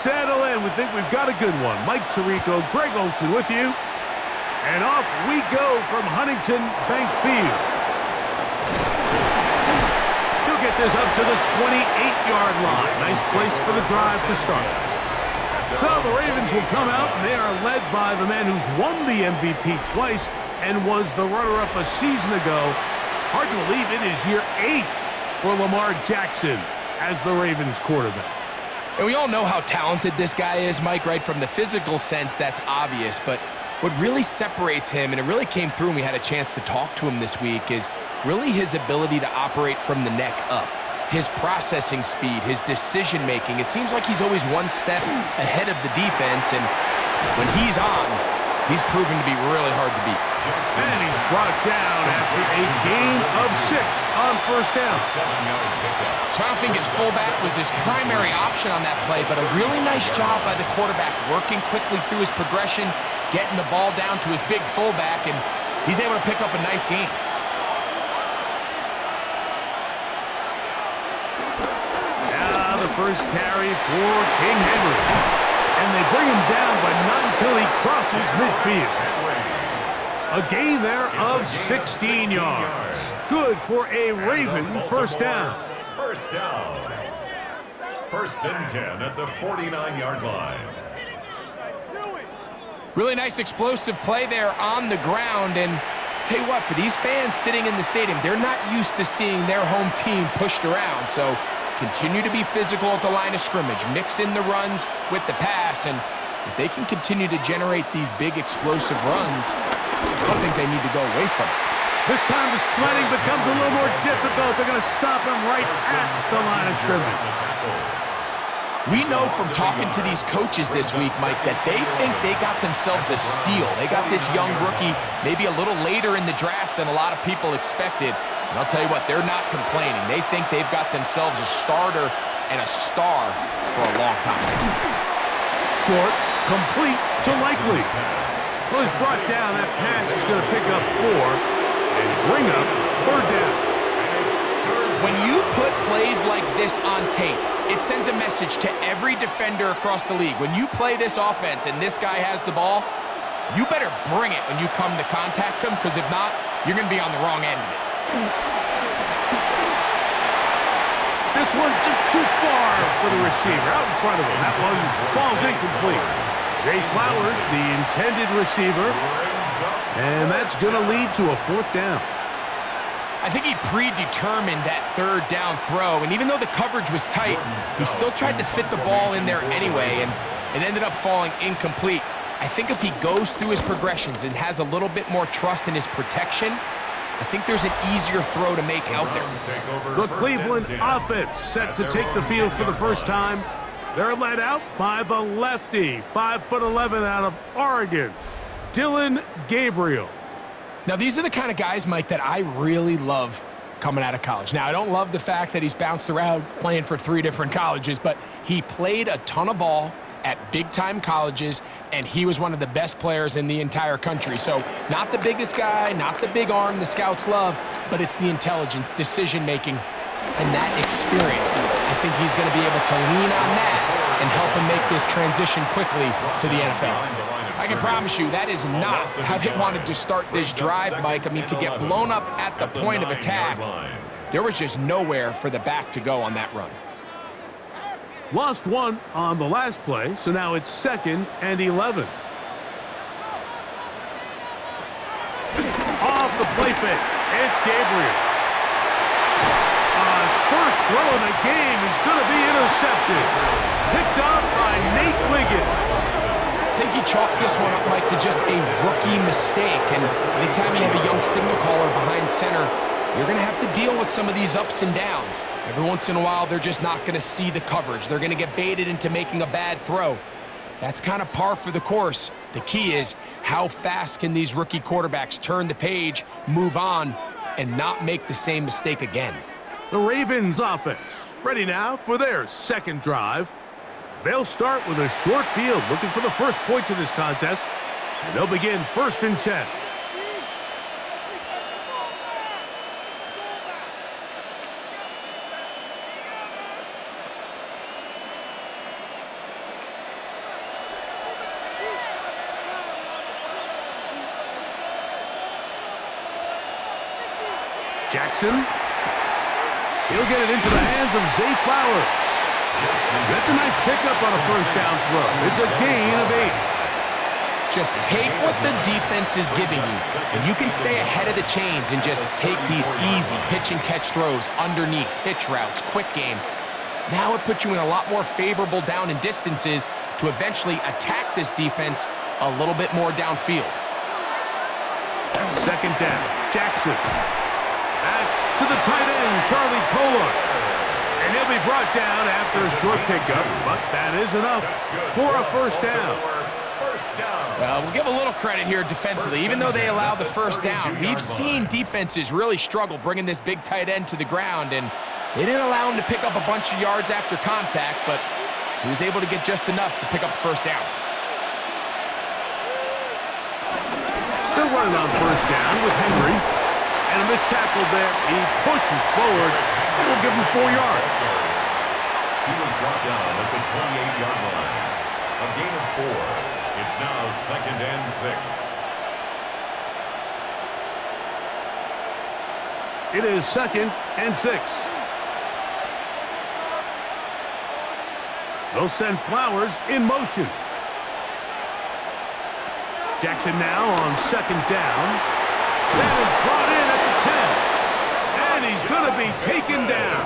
settle in. We think we've got a good one. Mike Tirico, Greg Olson with you. And off we go from Huntington Bank Field. He'll get this up to the 28-yard line. Nice place for the drive to start. So the Ravens will come out, and they are led by the man who's won the MVP twice and was the runner-up a season ago. Hard to believe it is year 8 for Lamar Jackson as the Ravens quarterback. And we all know how talented this guy is, Mike, right? From the physical sense, that's obvious. But what really separates him, and it really came through when we had a chance to talk to him this week, is really his ability to operate from the neck up. His processing speed, his decision-making. It seems like he's always one step ahead of the defense, and when he's on, he's proven to be really hard to beat. And he's brought down after a gain of 6 on first down. So I don't think his fullback was his primary option on that play, but a really nice job by the quarterback working quickly through his progression, getting the ball down to his big fullback, and he's able to pick up a nice gain. Now the first carry for King Henry. And they bring him down, but not until he crosses midfield. A gain there of 16 yards. Good for a Raven first down. First down. 1st and 10 at the 49-yard line. Really nice explosive play there on the ground, and tell you what, for these fans sitting in the stadium, they're not used to seeing their home team pushed around, so continue to be physical at the line of scrimmage, mix in the runs with the pass, and if they can continue to generate these big explosive runs, I don't think they need to go away from it. This time the sledding becomes a little more difficult. They're going to stop him right at the line of scrimmage. We know from talking to these coaches this week, Mike, that they think they got themselves a steal. They got this young rookie maybe a little later in the draft than a lot of people expected. And I'll tell you what, they're not complaining. They think they've got themselves a starter and a star for a long time. Short, complete to Likely. Well, he's brought down. That pass is going to pick up 4 and bring up 3rd down. When you put plays like this on tape, it sends a message to every defender across the league. When you play this offense and this guy has the ball, you better bring it when you come to contact him, because if not, you're going to be on the wrong end of it. This one just too far for the receiver. Out in front of him. That one falls incomplete. Zay Flowers, the intended receiver. And that's going to lead to a 4th down. I think he predetermined that 3rd down throw, and even though the coverage was tight, he still tried to fit the ball in there anyway, and it ended up falling incomplete. I think if he goes through his progressions and has a little bit more trust in his protection, I think there's an easier throw to make out there. The Cleveland offense set to take the field for the first time. They're led out by the lefty, 5'11" out of Oregon, Dylan Gabriel. Now, these are the kind of guys, Mike, that I really love coming out of college. Now, I don't love the fact that he's bounced around playing for 3 different colleges, but he played a ton of ball at big-time colleges, and he was one of the best players in the entire country. So not the biggest guy, not the big arm the scouts love, but it's the intelligence, decision-making, and that experience. I think he's going to be able to lean on that and help him make this transition quickly to the NFL. I can promise you that is not how they wanted to start this drive, Mike. I mean, to get blown up at the point of attack, there was just nowhere for the back to go on that run. Lost 1 on the last play, so now it's 2nd and 11. Off the play fake, it's Gabriel. His first throw of the game is going to be intercepted. Picked off by Nate Wiggins. I think he chalked this one up, Mike, to just a rookie mistake. And anytime you have a young signal caller behind center, you're going to have to deal with some of these ups and downs. Every once in a while, they're just not going to see the coverage. They're going to get baited into making a bad throw. That's kind of par for the course. The key is how fast can these rookie quarterbacks turn the page, move on, and not make the same mistake again. The Ravens offense ready now for their 2nd drive. They'll start with a short field, looking for the first points of this contest, and they'll begin 1st and 10. Jackson. He'll get it into the hands of Zay Flowers. That's a nice pickup on a first down throw. It's a gain of 8. Just take what the defense is giving you, and you can stay ahead of the chains and just take these easy pitch and catch throws underneath, hitch routes, quick game. Now it puts you in a lot more favorable down and distances to eventually attack this defense a little bit more downfield. Second down, Jackson. That's to the tight end, Charlie Kolar. And he'll be brought down after a short pickup, but that is enough for a first down. Well, we'll give a little credit here defensively. Even though they allowed the first down, we've seen defenses really struggle bringing this big tight end to the ground, and they didn't allow him to pick up a bunch of yards after contact, but he was able to get just enough to pick up the first down. They're running on first down with Henry. And a missed tackle there. He pushes forward. It will give him 4 yards. He was brought down at the 28-yard line. A gain of 4. It's now 2nd and 6. It is 2nd and 6. They'll send Flowers in motion. Jackson now on 2nd down. That is brought in at the 10. And he's going to be taken down.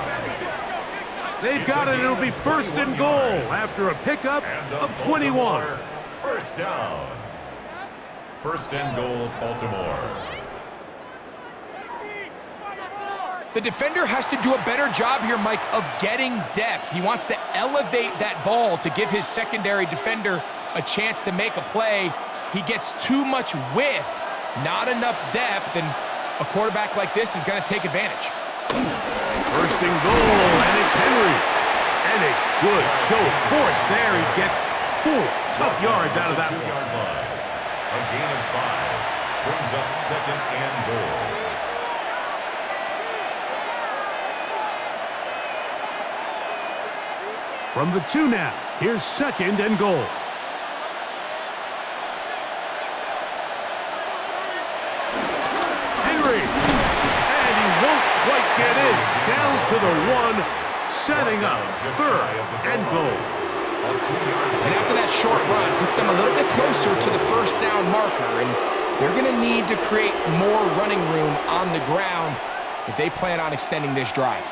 They've got it. It'll be 1st and goal after a pickup of 21. First down. 1st and goal, Baltimore. The defender has to do a better job here, Mike, of getting depth. He wants to elevate that ball to give his secondary defender a chance to make a play. He gets too much width, not enough depth, and a quarterback like this is going to take advantage. 1st and goal, and it's Henry. And a good show of force there. He gets 4 tough yards out of that one. Line. A gain of 5 brings up 2nd and goal. From the 2 now, here's 2nd and goal. Henry, and he won't quite get in. Down to the 1, setting up 3rd and goal. And after that short run, puts them a little bit closer to the first down marker, and they're going to need to create more running room on the ground if they plan on extending this drive.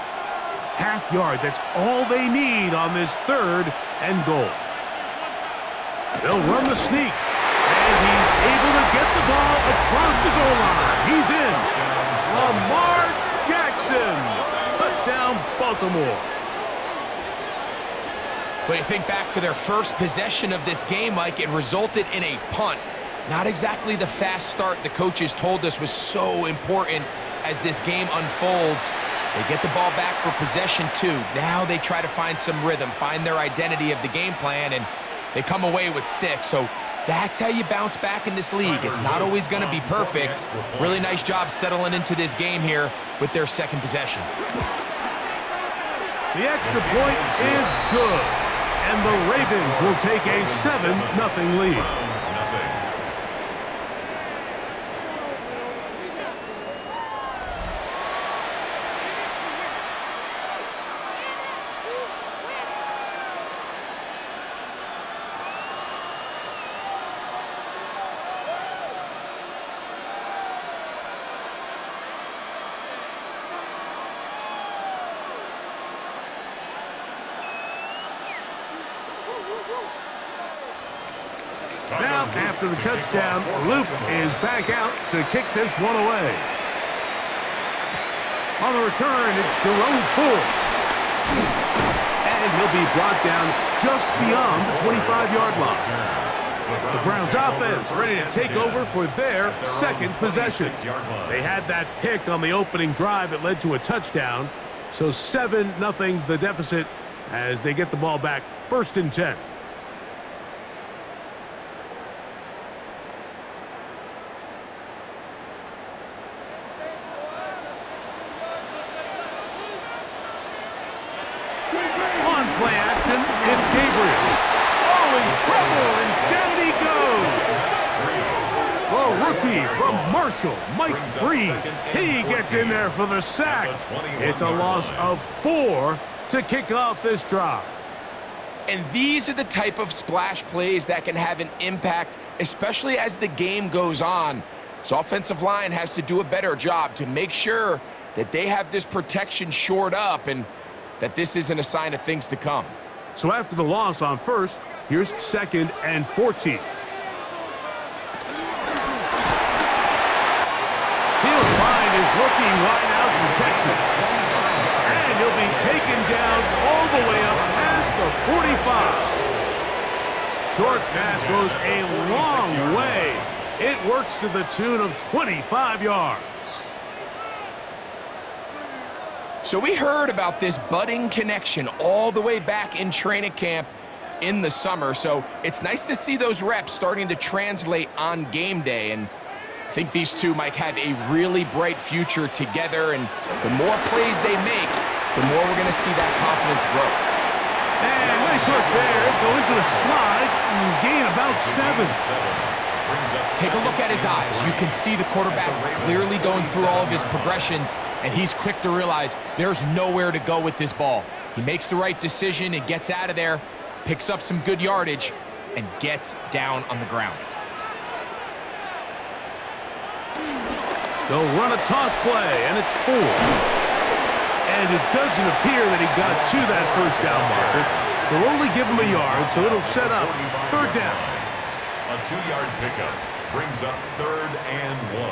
Half yard, that's all they need on this 3rd and goal. They'll run the sneak, and he's able to get the ball across the goal line. He's in. Lamar Jackson. Touchdown, Baltimore. But you think back to their first possession of this game, Mike, it resulted in a punt. Not exactly the fast start the coaches told us was so important as this game unfolds. They get the ball back for possession 2. Now they try to find some rhythm, find their identity of the game plan, and they come away with 6. So that's how you bounce back in this league. It's not always going to be perfect. Really nice job settling into this game here with their 2nd possession. The extra point is good, and the Ravens will take a 7-0 lead. Now, after the touchdown, Luke is back out to kick this one away. On the return, it's Jerome Ford. And he'll be brought down just beyond the 25-yard line. The Browns offense ready to take over for their 2nd possession. They had that pick on the opening drive that led to a touchdown. So 7-0 the deficit as they get the ball back, 1st and 10. Play action, it's Gabriel. Oh, in trouble, and down he goes. The rookie from Marshall, Mike Breed. He gets in there for the sack. It's a loss of 4 to kick off this drive. And these are the type of splash plays that can have an impact, especially as the game goes on. So offensive line has to do a better job to make sure that they have this protection shored up and that this isn't a sign of things to come. So after the loss on first, here's 2nd and 14. He'll find his rookie line out protection. And he'll be taken down all the way up past the 45. Short pass goes a long way. It works to the tune of 25 yards. So we heard about this budding connection all the way back in training camp in the summer. So it's nice to see those reps starting to translate on game day. And I think these two might have a really bright future together. And the more plays they make, the more we're going to see that confidence grow. And nice work there. Go into the slide and gain about 7. Take a look at his eyes. You can see the quarterback clearly going through all of his progressions, and he's quick to realize there's nowhere to go with this ball. He makes the right decision and gets out of there, picks up some good yardage, and gets down on the ground. They'll run a toss play, and it's 4. And it doesn't appear that he got to that first down marker. They'll only give him a yard, so it'll set up 3rd down. A 2-yard pickup brings up 3rd and 1.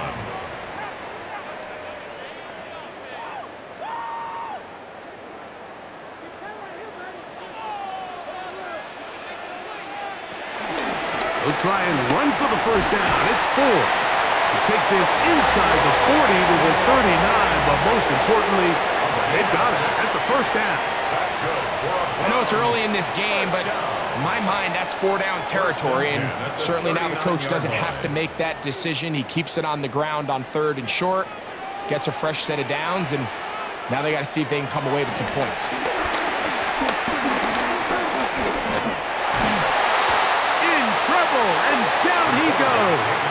They'll try and run for the first down. It's 4. To take this inside the 40 to the 39, but most importantly, they've got it. That's a first down. That's good. I know it's early in this game, but in my mind, that's 4-down territory, and certainly now the coach doesn't have to make that decision. He keeps it on the ground on 3rd and short, gets a fresh set of downs, and now they got to see if they can come away with some points. In trouble, and down he goes.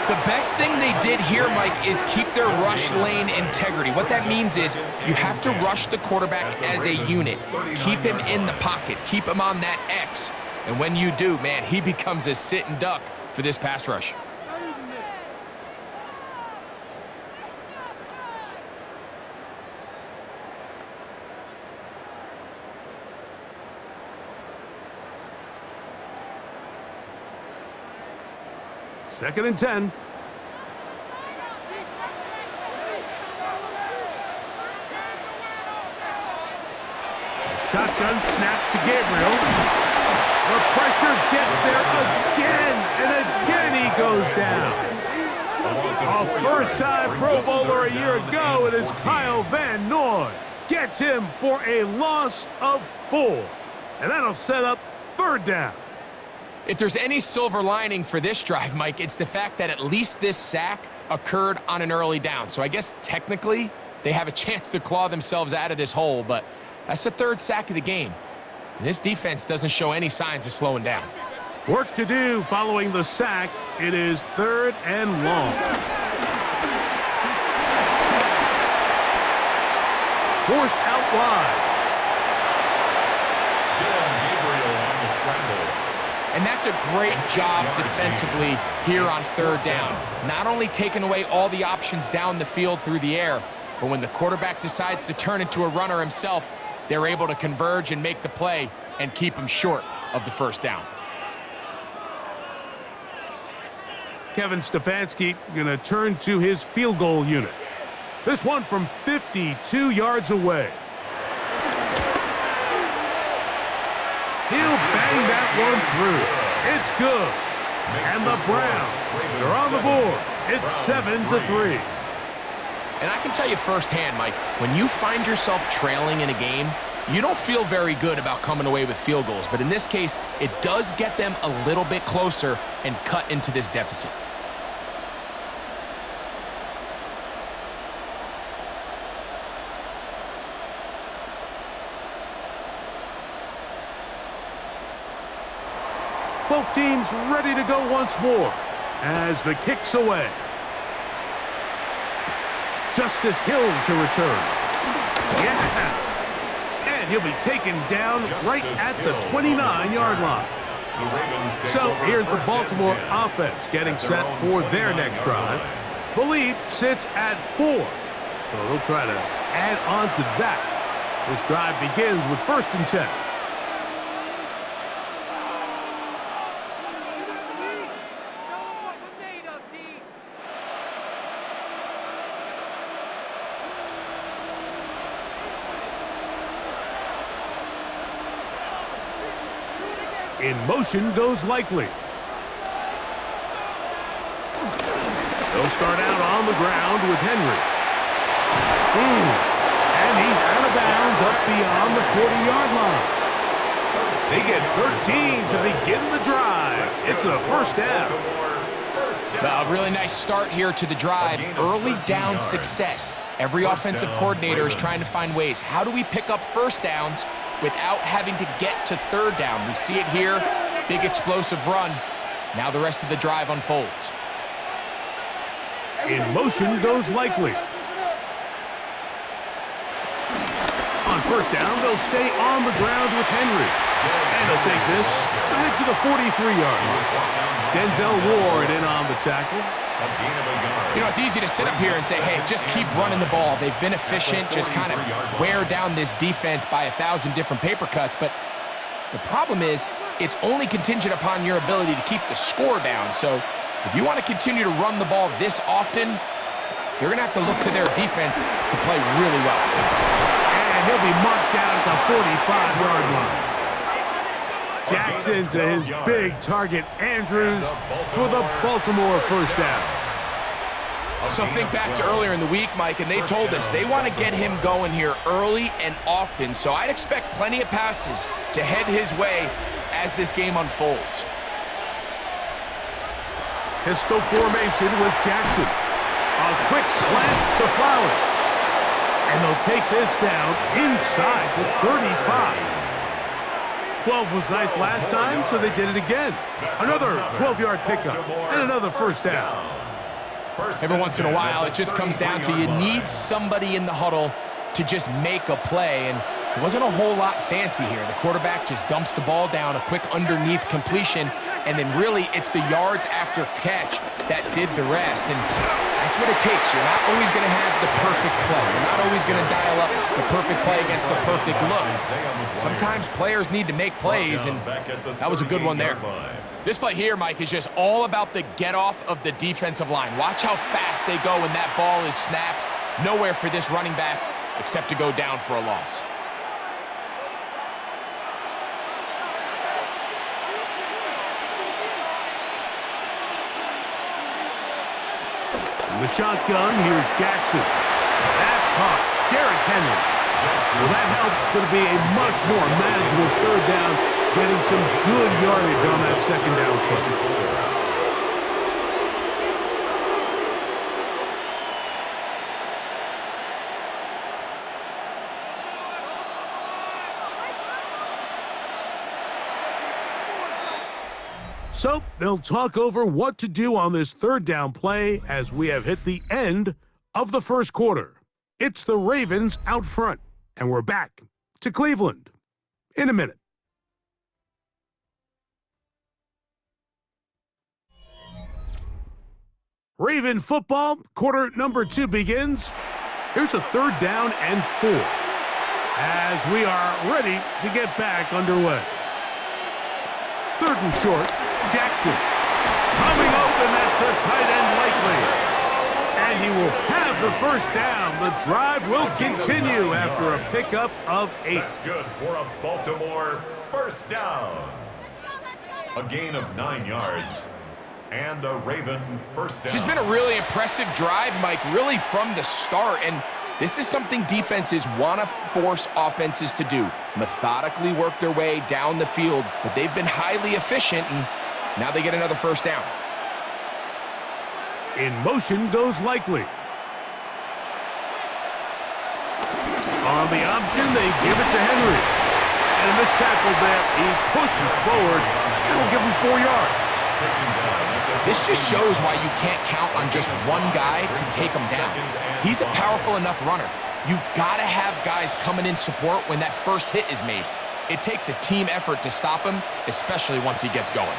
The best thing they did here, Mike, is keep their rush lane integrity. What that means is you have to rush the quarterback as a unit. Keep him in the pocket. Keep him on that X. And when you do, man, he becomes a sitting duck for this pass rush. Second and 10. Shotgun snap to Gabriel. The pressure gets there again, and again he goes down. A first-time Pro Bowler a year ago, it is Kyle Van Noy. Gets him for a loss of 4. And that'll set up 3rd down. If there's any silver lining for this drive, Mike, it's the fact that at least this sack occurred on an early down. So I guess technically they have a chance to claw themselves out of this hole, but that's the 3rd sack of the game. And this defense doesn't show any signs of slowing down. Work to do following the sack. It is 3rd and long. Forced out wide. And that's a great job defensively here on 3rd down. Not only taking away all the options down the field through the air, but when the quarterback decides to turn into a runner himself, they're able to converge and make the play and keep him short of the first down. Kevin Stefanski going to turn to his field goal unit. This one from 52 yards away. He'll bang that one through. It's good. And the Browns are on the board. It's 7-3. And I can tell you firsthand, Mike, when you find yourself trailing in a game, you don't feel very good about coming away with field goals. But in this case, it does get them a little bit closer and cut into this deficit. Both teams ready to go once more. as the kick's away. Justice Hill to return. Yeah. And he'll be taken down right at the 29-yard line. So here's the Baltimore offense getting set for their next drive. The lead sits at 4. So they'll try to add on to that. This drive begins with 1st and 10. In motion goes Likely. They'll start out on the ground with Henry. And he's out of bounds up beyond the 40-yard line. They get 13 to begin the drive. It's a 1st down. Well, a really nice start here to the drive. Early down success. Every offensive coordinator is trying to find ways. How do we pick up 1st downs without having to get to 3rd down? We see it here. Big explosive run. Now the rest of the drive unfolds. In motion goes Likely. On 1st down, they'll stay on the ground with Henry. And he'll take this right to the 43-yard line. Denzel Ward in on the tackle. You know, it's easy to sit up here and say, hey, just keep running the ball. They've been efficient, just kind of wear down this defense by 1,000 different paper cuts. But the problem is it's only contingent upon your ability to keep the score down. So if you want to continue to run the ball this often, you're going to have to look to their defense to play really well. And he'll be marked down at the 45-yard line. Jackson to his big target, Andrews, for the Baltimore 1st down. So think back to earlier in the week, Mike, and they told us they want to get him going here early and often. So I'd expect plenty of passes to head his way as this game unfolds. Pistol formation with Jackson. A quick slant to Flowers. And they'll take this down inside the 35. 12 was nice last time, so they did it again. Another 12-yard pickup and another 1st down. Every once in a while, it just comes down to you need somebody in the huddle to just make a play, and it wasn't a whole lot fancy here. The quarterback just dumps the ball down, a quick underneath completion, and then really it's the yards after catch that did the rest, and that's what it takes. You're not always going to have the perfect play. You're not always going to dial up the perfect play against the perfect look. Sometimes players need to make plays, and that was a good one there. This play here, Mike, is just all about the get-off of the defensive line. Watch how fast they go when that ball is snapped. Nowhere for this running back except to go down for a loss. In the shotgun, here's Jackson. That's caught. Derrick Henry. Well, that helps. It's going to be a much more manageable 3rd down, getting some good yardage on that 2nd down play. So they'll talk over what to do on this 3rd down play as we have hit the end of the 1st quarter. It's the Ravens out front, and we're back to Cleveland in a minute. Raven football, quarter number 2 begins. Here's a 3rd down and 4 as we are ready to get back underway. 3rd and short. Jackson coming open, that's the tight end Likely. And he will have the 1st down. The drive will continue after a pickup of 8. That's good for a Baltimore 1st down. A gain of 9 yards and a Raven 1st down. This has been a really impressive drive, Mike, really from the start. And this is something defenses want to force offenses to do. Methodically work their way down the field, but they've been highly efficient, and now they get another 1st down. In motion goes Likely. On the option, they give it to Henry. And a missed tackle there. He pushes forward and will give him 4 yards. This just shows why you can't count on just one guy to take him down. He's a powerful enough runner. You gotta have guys coming in support when that first hit is made. It takes a team effort to stop him, especially once he gets going.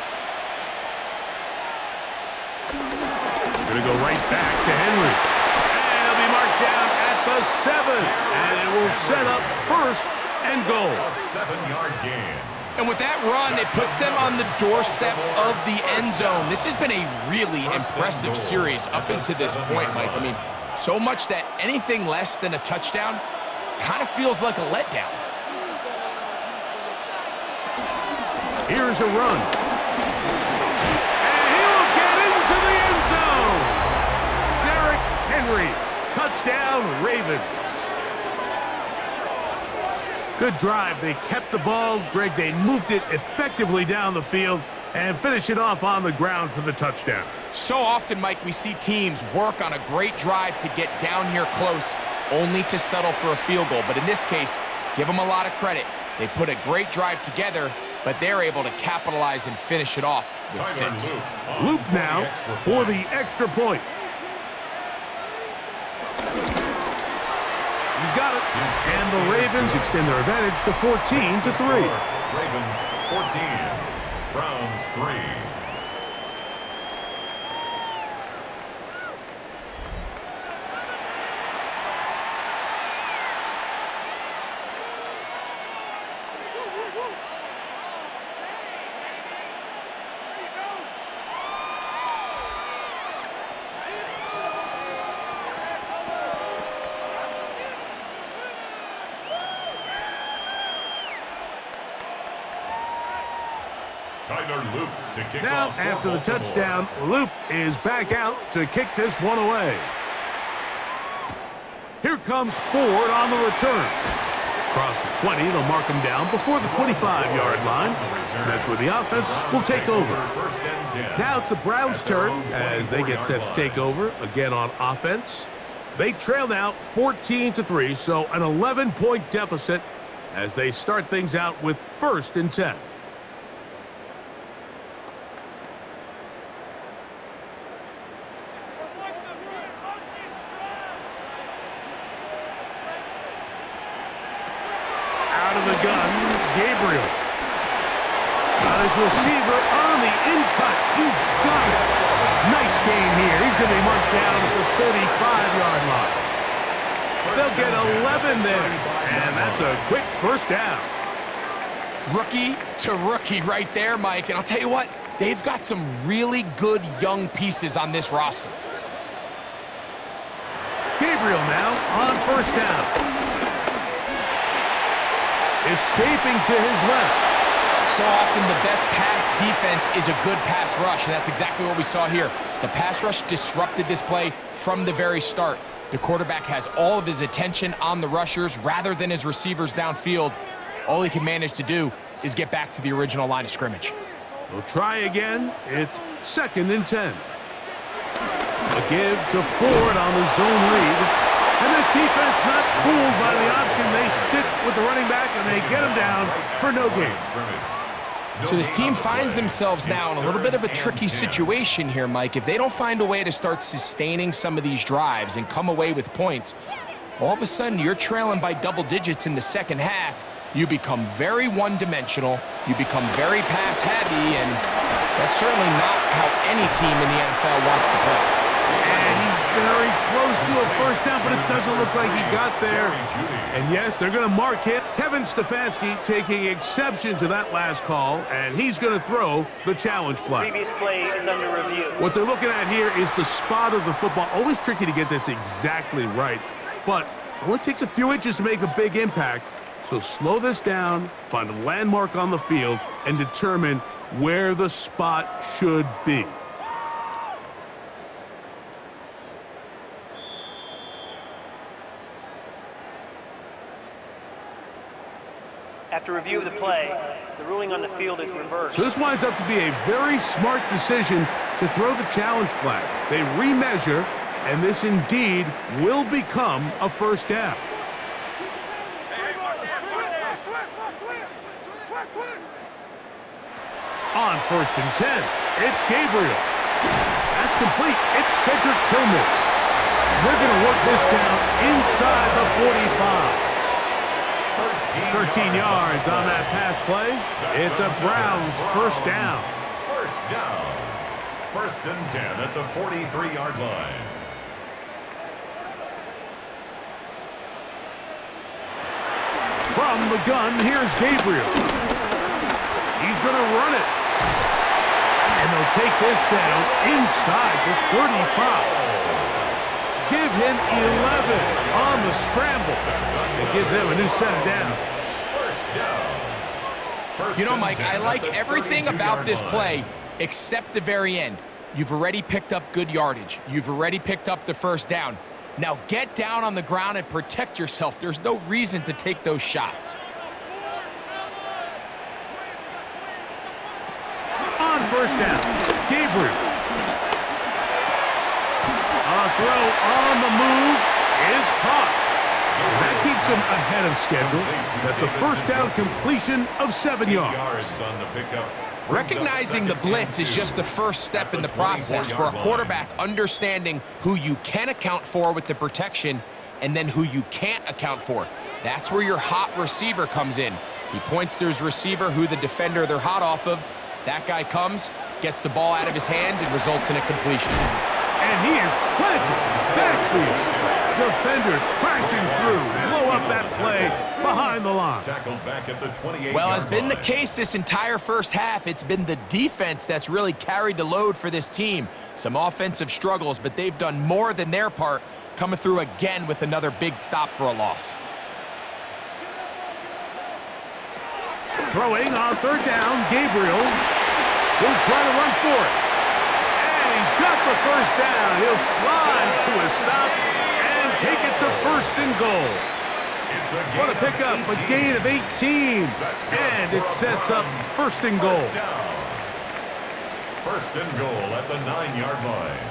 Gonna go right back to Henry. And he'll be marked down at the 7. And it will set up first and goal. A 7-yard gain. And with that run, it puts them on the doorstep of the end zone. This has been a really impressive series up into this point, Mike. I mean, so much that anything less than a touchdown kind of feels like a letdown. Here's a run. And he will get into the end zone. Derrick Henry, touchdown Ravens. Good drive. They kept the ball. Greg, they moved it effectively down the field and finished it off on the ground for the touchdown. So often, Mike, we see teams work on a great drive to get down here close, only to settle for a field goal. But in this case, give them a lot of credit. They put a great drive together, but they're able to capitalize and finish it off with 6. Loop now for the extra point. He's got it. And the Ravens extend their advantage to 14-3. Ravens 14, Browns 3. Now, after the touchdown, Loop is back out to kick this one away. Here comes Ford on the return. Across the 20, they'll mark him down before the 25-yard line. That's where the offense will take over. Now it's the Browns' turn as they get set to take over again on offense. They trail now 14-3, so an 11-point deficit as they start things out with 1st and 10. Gabriel. Got his receiver on the in-cut. He's got it. Nice game here. He's going to be marked down at the 35-yard line. They'll get 11 there. And that's a quick first down. Rookie to rookie right there, Mike. And I'll tell you what, they've got some really good young pieces on this roster. Gabriel now on first down. Escaping to his left. So often the best pass defense is a good pass rush, and that's exactly what we saw here. The pass rush disrupted this play from the very start. The quarterback has all of his attention on the rushers rather than his receivers downfield. All he can manage to do is get back to the original line of scrimmage. They'll try again. It's 2nd and 10. A give to Ford on the zone read. And this defense not fooled by the option. They stick with the running back, and they get him down for no gain. So this team finds themselves now in a little bit of a tricky situation here, Mike. If they don't find a way to start sustaining some of these drives and come away with points, all of a sudden you're trailing by double digits in the second half. You become very one-dimensional. You become very pass-heavy, and that's certainly not how any team in the NFL wants to play. And he's very close to a first down, but it doesn't look like he got there. And yes, they're going to mark him. Kevin Stefanski taking exception to that last call, and he's going to throw the challenge flag. Previous play is under review. What they're looking at here is the spot of the football. Always tricky to get this exactly right, but it only takes a few inches to make a big impact. So slow this down, find a landmark on the field, and determine where the spot should be. After review of the play, the ruling on the field is reversed. So this winds up to be a very smart decision to throw the challenge flag. They remeasure, and this indeed will become a first down. On 1st and 10, it's Gabriel. That's complete. It's Cedric Tillman. They're going to work this down inside the 45. 13 yards on that pass play. It's a Browns first down. First down. 1st and 10 at the 43-yard line. From the gun, here's Gabriel. He's going to run it. And they'll take this down inside the 35. Give him 11 on the scramble. And give them a new set of downs. First down. You know, Mike, I like everything about this play except the very end. You've already picked up good yardage. You've already picked up the first down. Now get down on the ground and protect yourself. There's no reason to take those shots. On first down, Gabriel. A throw on the move is caught. And that keeps him ahead of schedule. That's a first down completion of 7 yards. On the pickup. Recognizing the blitz is just the first step in the process for a quarterback understanding who you can account for with the protection and then who you can't account for. That's where your hot receiver comes in. He points to his receiver, who the defender they're hot off of. That guy comes, gets the ball out of his hand, and results in a completion. And he is planted backfield. Defenders crashing through, blow up that play behind the line. Tackled back at the 28-yard Well, has been the line. case this entire first half. It's been the defense that's really carried the load for this team. Some offensive struggles, but they've done more than their part, coming through again with another big stop for a loss. Throwing on third down, Gabriel will try to run for it. And he's got the first down. He'll slide to a stop and take it to 1st and goal. What a pickup, a gain of 18. And it sets up 1st and goal. 1st and goal at the 9-yard line.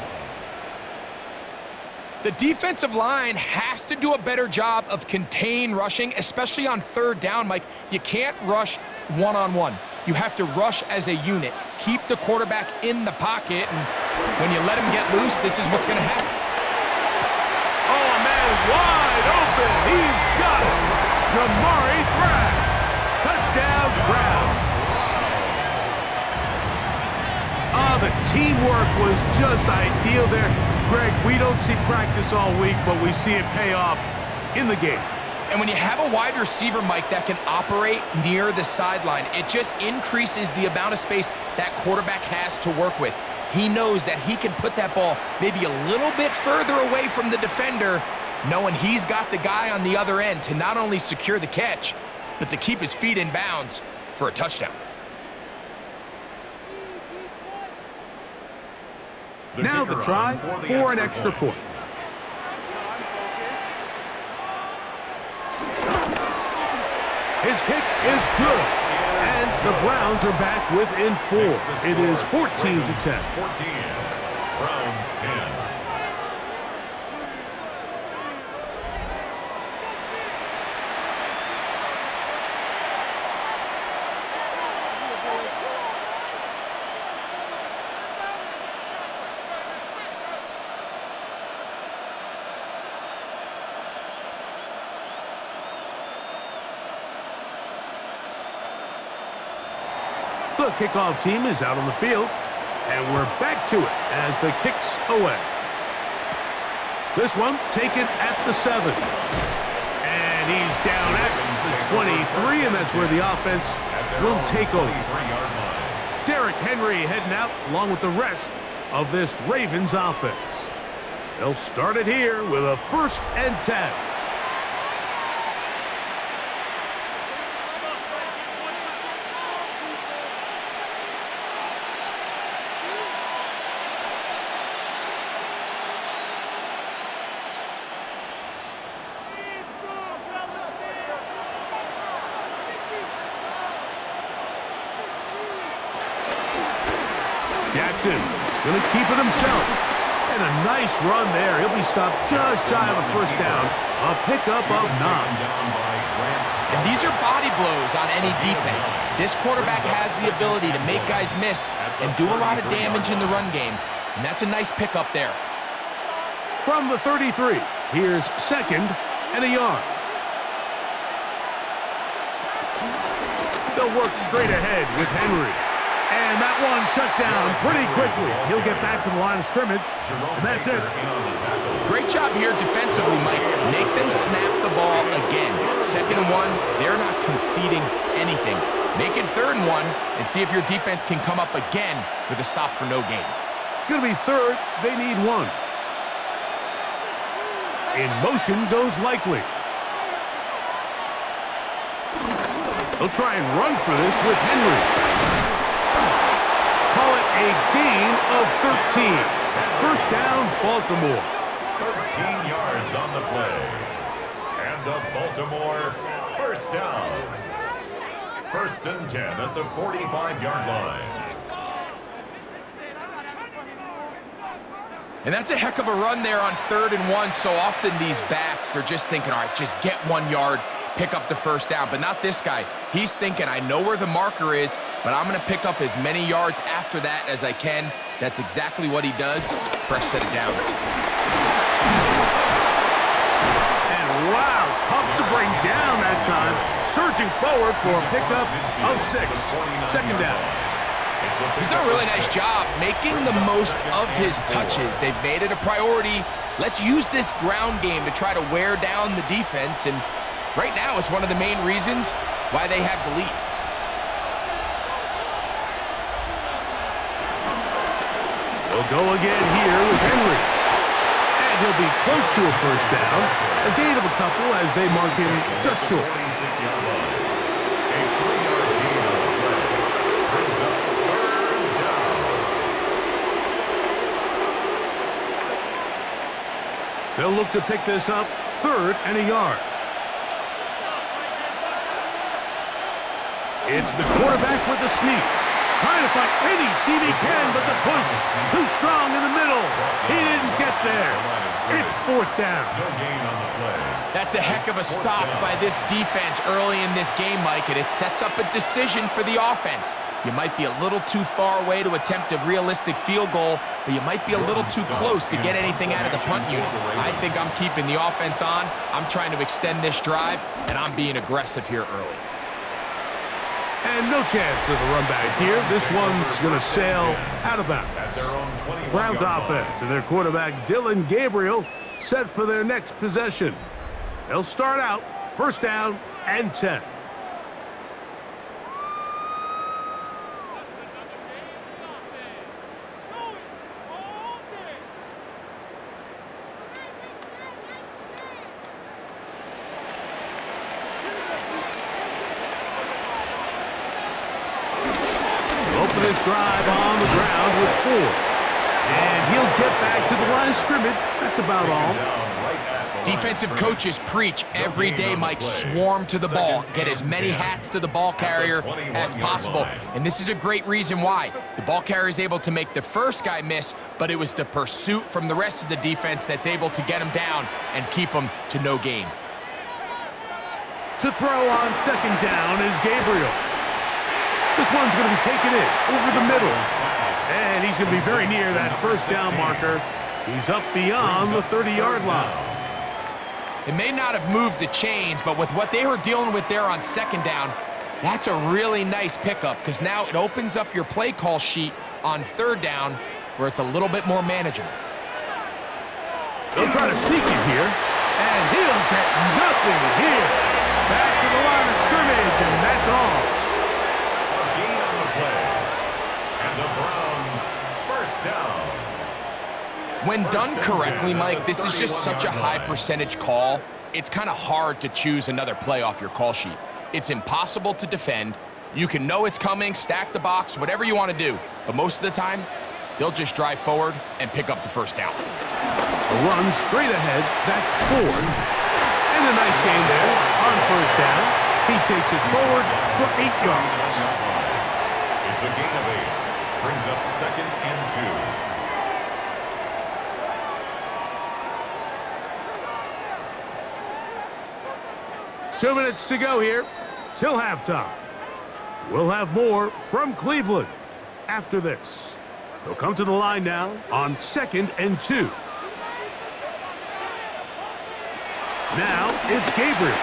The defensive line has to do a better job of contain rushing, especially on third down, Mike. You can't rush one-on-one. You have to rush as a unit. Keep the quarterback in the pocket, and when you let him get loose, this is what's going to happen. Oh, man, wide open. He's got it. Jamari Thrash. Touchdown, Browns. Oh, the teamwork was just ideal there. Greg, we don't see practice all week, but we see it pay off in the game. And when you have a wide receiver, Mike, that can operate near the sideline, it just increases the amount of space that quarterback has to work with. He knows that he can put that ball maybe a little bit further away from the defender, knowing he's got the guy on the other end to not only secure the catch, but to keep his feet in bounds for a touchdown. Now the try for an extra point. His kick is good. And the Browns are back within 4. It is 14-10. 14. Browns 10. The kickoff team is out on the field, and we're back to it as the kick's away. This one taken at the 7. And he's down at the 23, and that's where the offense will take over. Derrick Henry heading out along with the rest of this Ravens offense. They'll start it here with a 1st and 10. Jackson going to keep it himself. And a nice run there. He'll be stopped just shy of a 1st down. A pickup of 9. And these are body blows on any defense. This quarterback has the ability to make guys miss and do a lot of damage in the run game. And that's a nice pickup there. From the 33, here's 2nd and a yard. They'll work straight ahead with Henry. And that one shut down pretty quickly. He'll get back to the line of scrimmage, and that's it. Great job here defensively, Mike. Make them snap the ball again. 2nd and 1, they're not conceding anything. Make it 3rd and 1 and see if your defense can come up again with a stop for no gain. It's going to be 3rd. They need 1. In motion goes Likely. They'll try and run for this with Henry. Call it a gain of 13. 1st down, Baltimore. 13 yards on the play. And a Baltimore 1st down. 1st and 10 at the 45-yard line. And that's a heck of a run there on 3rd and 1. So often these backs, they're just thinking, all right, just get 1 yard, pick up the 1st down. But not this guy. He's thinking, I know where the marker is, but I'm going to pick up as many yards after that as I can. That's exactly what he does. Fresh set of downs. And wow, tough to bring down that time. Surging forward for a pickup of 6. 2nd down. He's done a really nice job making the most of his touches. They've made it a priority. Let's use this ground game to try to wear down the defense. And right now, it's one of the main reasons why they have the lead. They'll go again here with Henry. And he'll be close to a 1st down. A gain of a couple as they mark him just short. 46-yard line. A 3-yard gain on the play. Brings up 3rd down. They'll look to pick this up 3rd and a yard. It's the quarterback with the sneak. Trying to find any seam he can, but the push too strong in the middle. He didn't get there. It's 4th down. No gain on the play. That's a heck of a stop by this defense early in this game, Mike, and it sets up a decision for the offense. You might be a little too far away to attempt a realistic field goal, but you might be a little too close to get anything out of the punt unit. I think I'm keeping the offense on. I'm trying to extend this drive, and I'm being aggressive here early. And no chance of a run back here. This one's going to sail out of bounds. Browns offense and their quarterback, Dylan Gabriel, set for their next possession. They'll start out 1st down and 10. This drive on the ground with 4. And he'll get back to the line of scrimmage. That's about all. Defensive coaches preach every day, Mike, swarm to the ball. Get as many hats to the ball carrier as possible. And this is a great reason why. The ball carrier is able to make the first guy miss, but it was the pursuit from the rest of the defense that's able to get him down and keep him to no gain. To throw on 2nd down is Gabriel. This one's going to be taken in over the middle. And he's going to be very near that 1st down marker. He's up beyond the 30-yard line. It may not have moved the chains, but with what they were dealing with there on 2nd down, that's a really nice pickup because now it opens up your play call sheet on 3rd down where it's a little bit more manageable. They'll try to sneak it here, and he'll get nothing here. Back to the line of scrimmage, and that's all. When done correctly, Mike, this is just such a high percentage call. It's kind of hard to choose another play off your call sheet. It's impossible to defend. You can know it's coming, stack the box, whatever you want to do. But most of the time, they'll just drive forward and pick up the 1st down. A run straight ahead, that's 4. And a nice gain there on 1st down. He takes it forward for 8 yards. It's a gain of 8. Brings up 2nd and 2. 2 minutes to go here till halftime. We'll have more from Cleveland after this. They'll come to the line now on 2nd and 2. Now it's Gabriel.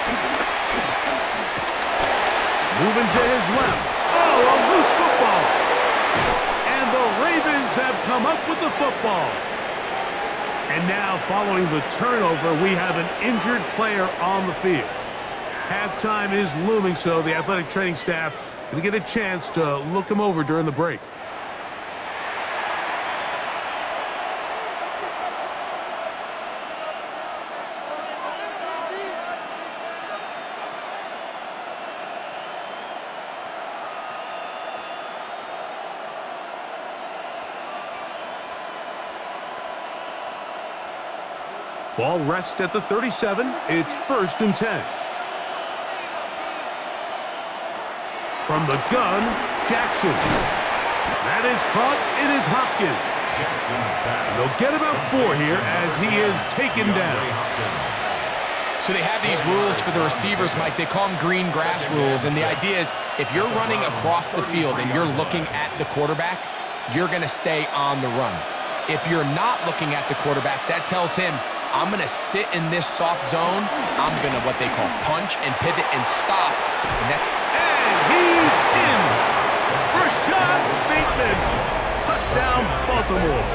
Moving to his left. Oh, a loose football. And the Ravens have come up with the football. And now, following the turnover, we have an injured player on the field. Halftime is looming, so the athletic training staff going to get a chance to look him over during the break. Ball rests at the 37. It's 1st and 10. From the gun, Jackson. That is caught. It is Hopkins. And they'll get about 4 here as he is taken down. So they have these rules for the receivers, Mike. They call them green grass rules. And the idea is if you're running across the field and you're looking at the quarterback, you're going to stay on the run. If you're not looking at the quarterback, that tells him, I'm going to sit in this soft zone. I'm going to what they call punch and pivot and stop. And he's in. Rashad Bateman. Touchdown, Baltimore.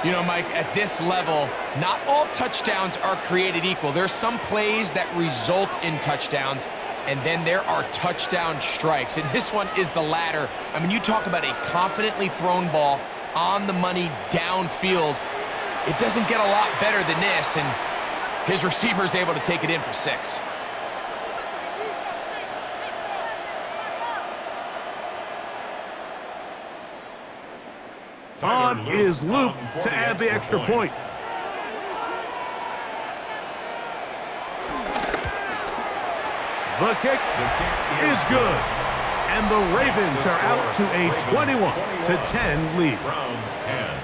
You know, Mike, at this level, not all touchdowns are created equal. There's some plays that result in touchdowns, and then there are touchdown strikes. And this one is the latter. I mean, you talk about a confidently thrown ball on the money downfield. It doesn't get a lot better than this, and his receiver is able to take it in for 6. On is Loop to add the extra point. The kick is good. And the Ravens are out to a 21-10 lead. Browns 10.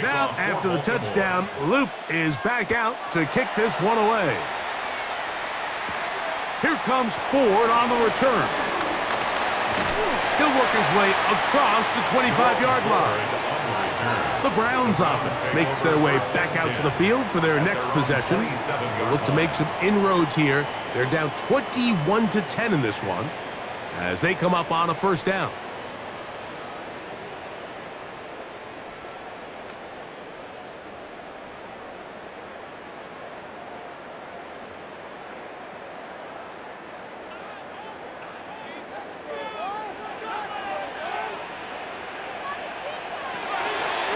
Now, after the touchdown, Loop is back out to kick this one away. Here comes Ford on the return. He'll work his way across the 25-yard line. The Browns offense makes their way back out to the field for their next possession. They'll look to make some inroads here. They're down 21-10 in this one as they come up on a 1st down.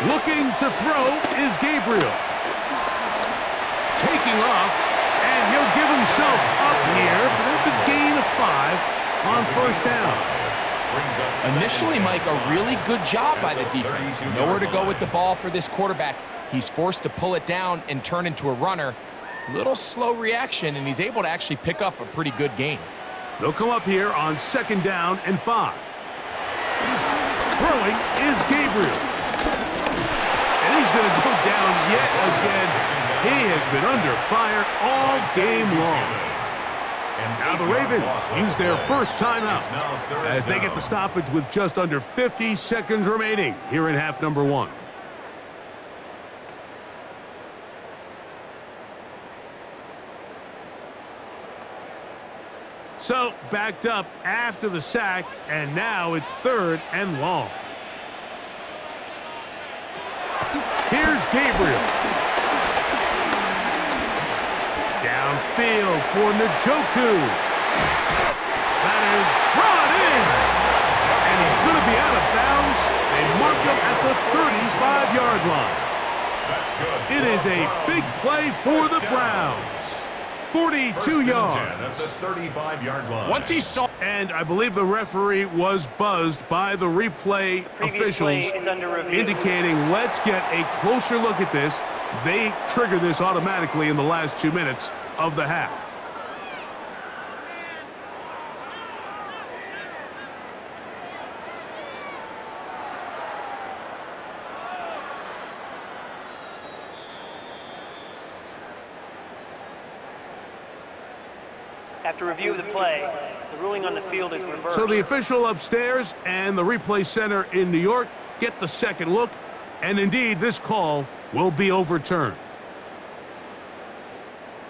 Looking to throw is Gabriel. Taking off, and he'll give himself up here, but that's a gain of 5 on 1st down. Initially, Mike, a really good job by the defense. Nowhere to go with the ball for this quarterback. He's forced to pull it down and turn into a runner. Little slow reaction, and he's able to actually pick up a pretty good gain. They'll come up here on 2nd down and 5. Throwing is Gabriel. And he's going to go down yet again. He has been under fire all game long. And now the Ravens use their 1st timeout as they get the stoppage with just under 50 seconds remaining here in half number 1. So, backed up after the sack, and now it's 3rd and long. Here's Gabriel. Downfield for Njoku. That is brought in. And he's going to be out of bounds. They mark him at the 35-yard line. It is a big play for the Browns. 42 First and yards. 10 at the 35-yard line. Once he saw... And I believe the referee was buzzed by the replay Previous officials play is under review. indicating, let's get a closer look at this. They trigger this automatically in the last 2 minutes of the half. After review of the play, the ruling on the field is reversed. So the official upstairs and the replay center in New York get the second look, and indeed this call will be overturned.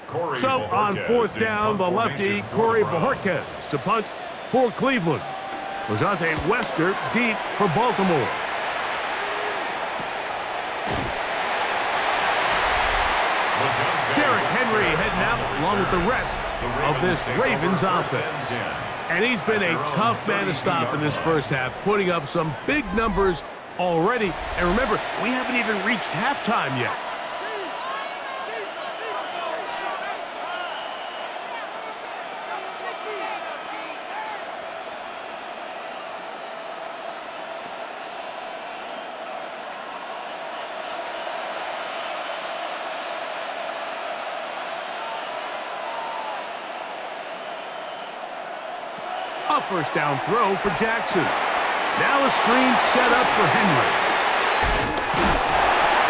So on fourth down, the lefty, Corey Bojorquez to punt for Cleveland. Lejante Wester deep for Baltimore. Derrick Henry heading out along with the rest of this Ravens offense. And he's been a tough man to stop in this first half, putting up some big numbers already. And remember, we haven't even reached halftime yet. A first down throw for Jackson. Now a screen set up for Henry.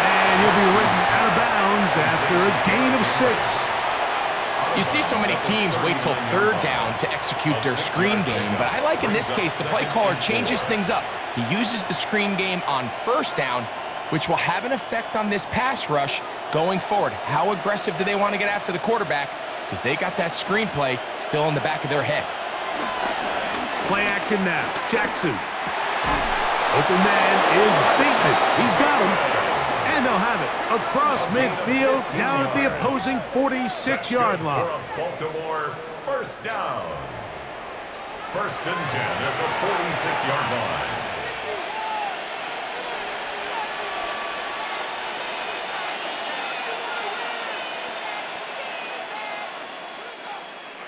And he'll be written out of bounds after a gain of 6. You see so many teams wait till third down to execute their screen game, but I like in this case the play caller changes things up. He uses the screen game on first down, which will have an effect on this pass rush going forward. How aggressive do they want to get after the quarterback? Because they got that screenplay still in the back of their head. Play action now. Jackson. Open man is beaten. He's got him. And they'll have it across midfield down at the opposing 46-yard line. Baltimore, first down. First and 10 at the 46-yard line.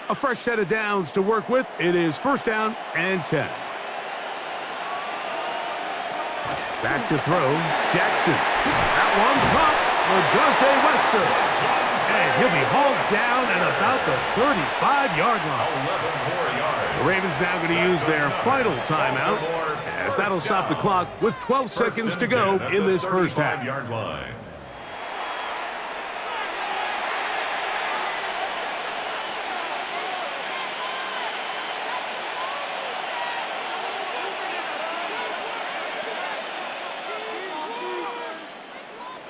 A fresh set of downs to work with. It is first down and 10. Back to throw. Jackson. That one caught. Lejante Wester. And he'll be hauled down at about the 35-yard line. 11 more yards. The Ravens now going to use their final timeout, as that'll stop the clock with 12 seconds to go in this first half. Yard line.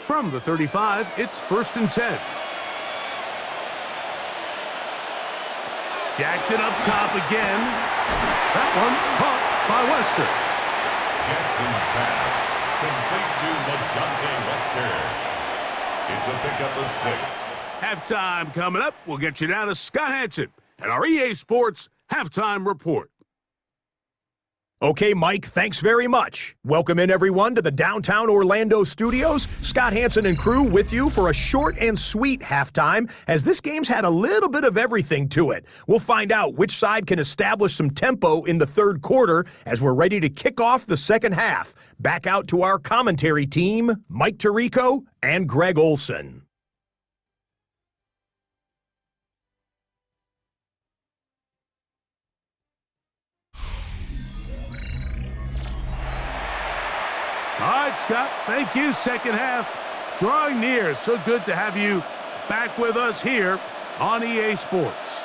From the 35, it's first and 10. Jackson up top again. That one caught by Wester. Jackson's pass complete to Lejante Wester. It's a pickup of 6. Halftime coming up. We'll get you down to Scott Hanson and our EA Sports Halftime Report. Okay, Mike, thanks very much. Welcome in, everyone, to the downtown Orlando studios. Scott Hanson and crew with you for a short and sweet halftime, as this game's had a little bit of everything to it. We'll find out which side can establish some tempo in the third quarter as we're ready to kick off the second half. Back out to our commentary team, Mike Tirico and Greg Olson. All right, Scott, thank you. Second half drawing near. So good to have you back with us here on EA Sports.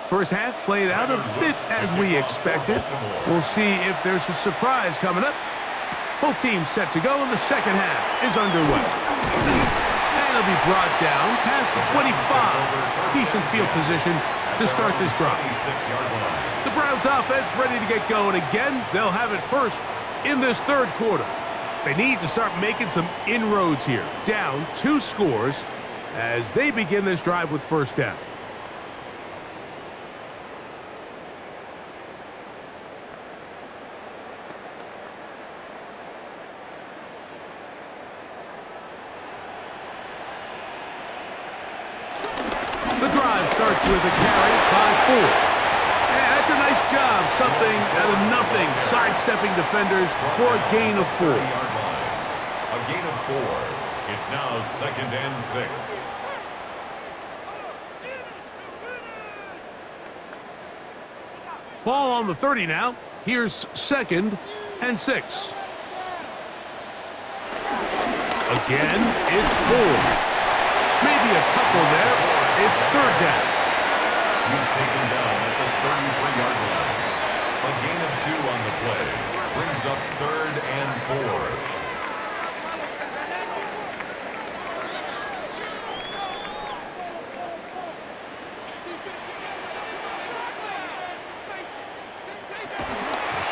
First half played out a bit as we expected. We'll see if there's a surprise coming up. Both teams set to go, and the second half is underway. And it'll be brought down past the 25. Decent field position to start this drive. The Browns offense ready to get going again. They'll have it first in this third quarter. They need to start making some inroads here. Down 2 scores as they begin this drive with first down. starts with a carry by 4. Yeah, that's a nice job. Something out of nothing. Sidestepping defenders for a gain of 4. A gain of 4. It's now 2nd and 6. Ball on the 30 now. Here's 2nd and 6. Again, it's 4. Maybe a couple there. It's 3rd down. He's taken down at the 33-yard line. A gain of 2 on the play. Brings up 3rd and 4.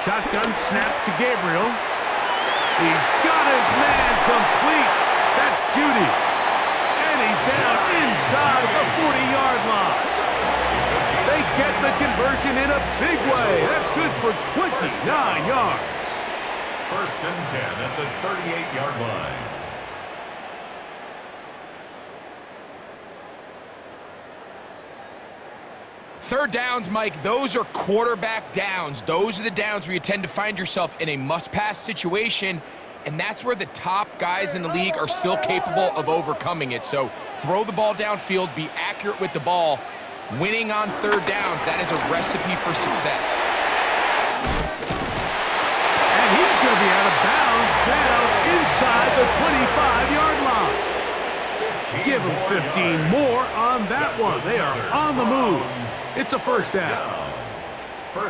Shotgun snap to Gabriel. He's got his man complete. That's Judy. And he's down inside the 40-yard line. They get the conversion in a big way. That's good for 29 yards. 1st and 10 at the 38-yard line. Third downs, Mike, those are quarterback downs. Those are the downs where you tend to find yourself in a must-pass situation, and that's where the top guys in the league are still capable of overcoming it. So throw the ball downfield, be accurate with the ball. Winning on third downs, that is a recipe for success. And he's going to be out of bounds down inside the 25-yard line. Give him 15 more on that one. They are on the move. It's a 1st down.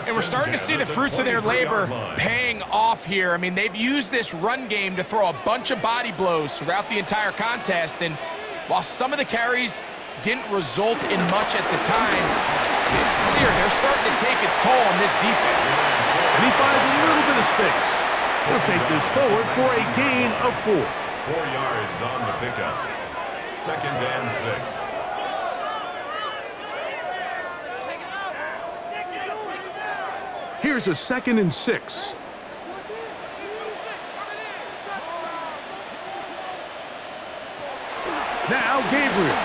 And we're starting to see the fruits of their labor paying off here. I mean, they've used this run game to throw a bunch of body blows throughout the entire contest. And while some of the carries didn't result in much at the time, it's clear they're starting to take its toll on this defense. And he finds a little bit of space. He'll take this forward for a gain of 4. 4 yards on the pickup. 2nd and 6. Here's a 2nd and 6. Now Gabriel.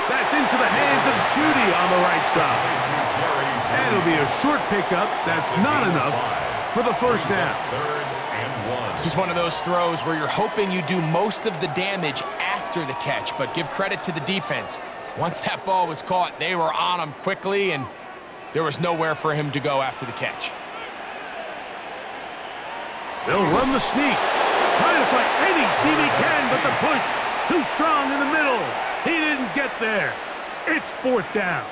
That's into the hands of Judy on the right side. And it'll be a short pickup. That's not enough for the 1st down. 3rd and 1. This is one of those throws where you're hoping you do most of the damage after the catch, but give credit to the defense. Once that ball was caught, they were on him quickly, and there was nowhere for him to go after the catch. They'll run the sneak. Trying to find any seam he can, but the push too strong in the middle. He didn't get there. It's 4th down.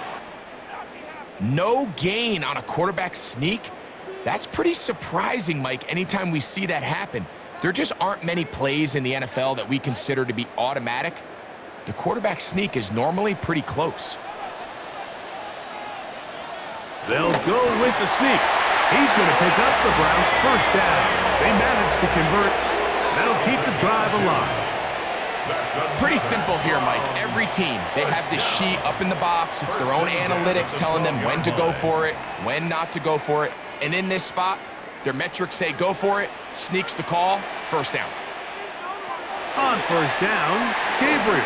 No gain on a quarterback sneak? That's pretty surprising, Mike, anytime we see that happen. There just aren't many plays in the NFL that we consider to be automatic. The quarterback sneak is normally pretty close. They'll go with the sneak. He's going to pick up the Browns' 1st down. They managed to convert. That'll keep the drive alive. Pretty simple here, Mike. Every team, they have this sheet up in the box. It's their own analytics telling them when to go for it, when not to go for it. And in this spot, their metrics say go for it, sneaks the call, 1st down. On 1st down, Gabriel.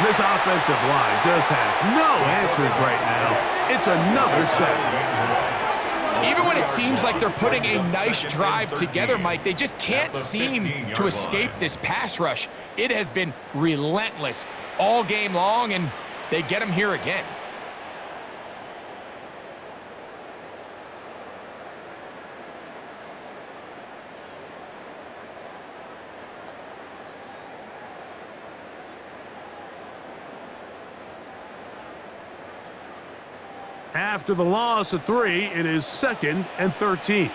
This offensive line just has no answers right now. It's another sack. Even when it seems like they're putting a nice drive together, Mike, they just can't seem to escape this pass rush. It has been relentless all game long, and they get them here again. After the loss of 3, it is 2nd and 13.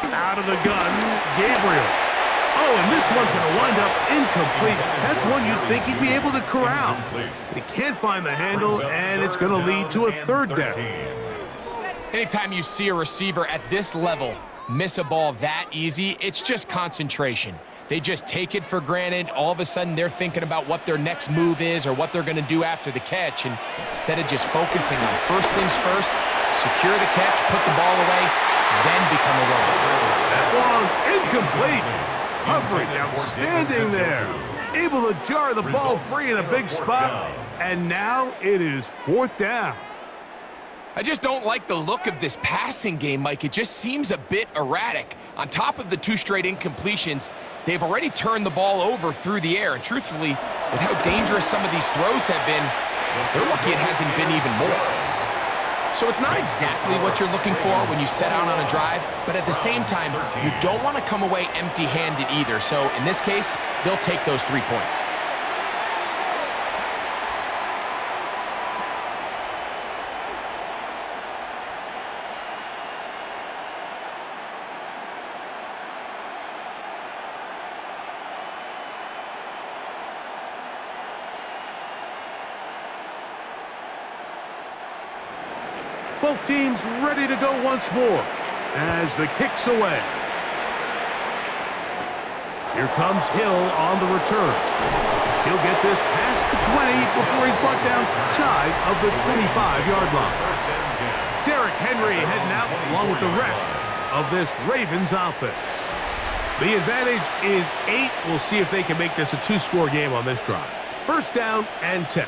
Out of the gun, Gabriel. Oh, and this one's going to wind up incomplete. That's one you'd think he'd be able to corral. He can't find the handle, and it's going to lead to a 3rd down. Anytime you see a receiver at this level miss a ball that easy, it's just concentration. They just take it for granted. All of a sudden, they're thinking about what their next move is or what they're going to do after the catch. And instead of just focusing on first things first, secure the catch, put the ball away, then become a runner. That long, incomplete. Coverage outstanding there. Able to jar the ball free in a big spot. And now it is 4th down. I just don't like the look of this passing game, Mike. It just seems a bit erratic. On top of the 2 straight incompletions, they've already turned the ball over through the air. And truthfully, with how dangerous some of these throws have been, they're lucky it hasn't been even more. So it's not exactly what you're looking for when you set out on a drive, but at the same time, you don't want to come away empty-handed either. So in this case, they'll take those 3 points. Both teams ready to go once more as the kick's away. Here comes Hill on the return. He'll get this past the 20 before he's brought down shy of the 25-yard line. Derrick Henry heading out along with the rest of this Ravens offense. The advantage is 8. We'll see if they can make this a 2-score game on this drive. 1st down and 10.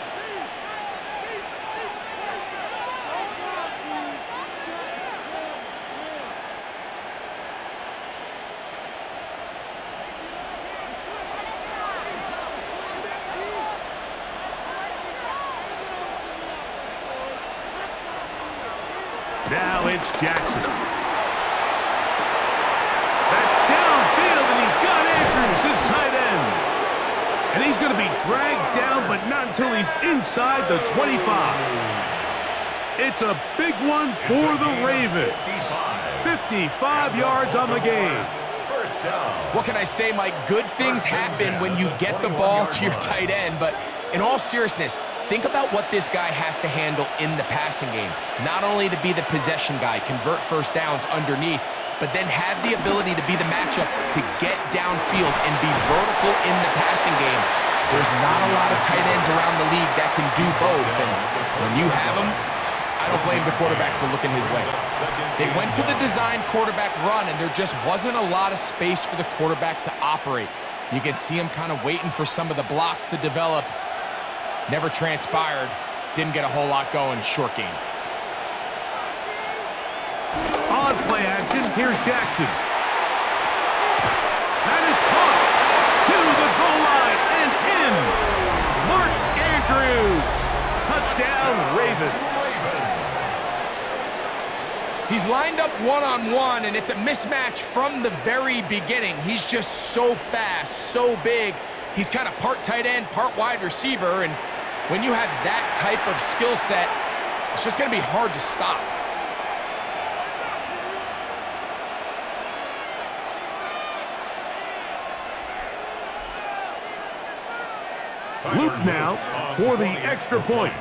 Now it's Jackson. That's downfield, and he's got Andrews, his tight end. And he's going to be dragged down, but not until he's inside the 25. It's a big one for the Ravens. 55 yards on the game. What can I say, Mike? Good things happen when you get the ball to your tight end, but in all seriousness, think about what this guy has to handle in the passing game. Not only to be the possession guy, convert 1st downs underneath, but then have the ability to be the matchup to get downfield and be vertical in the passing game. There's not a lot of tight ends around the league that can do both, and when you have them, I don't blame the quarterback for looking his way. They went to the design quarterback run, and there just wasn't a lot of space for the quarterback to operate. You can see him kind of waiting for some of the blocks to develop. Never transpired. Didn't get a whole lot going. Short game. On play action, here's Jackson. That is caught to the goal line and in. Mark Andrews. Touchdown, Ravens. He's lined up one-on-one, and it's a mismatch from the very beginning. He's just so fast, so big. He's kind of part tight end, part wide receiver, and when you have that type of skill set, it's just going to be hard to stop. Luke now for the extra point.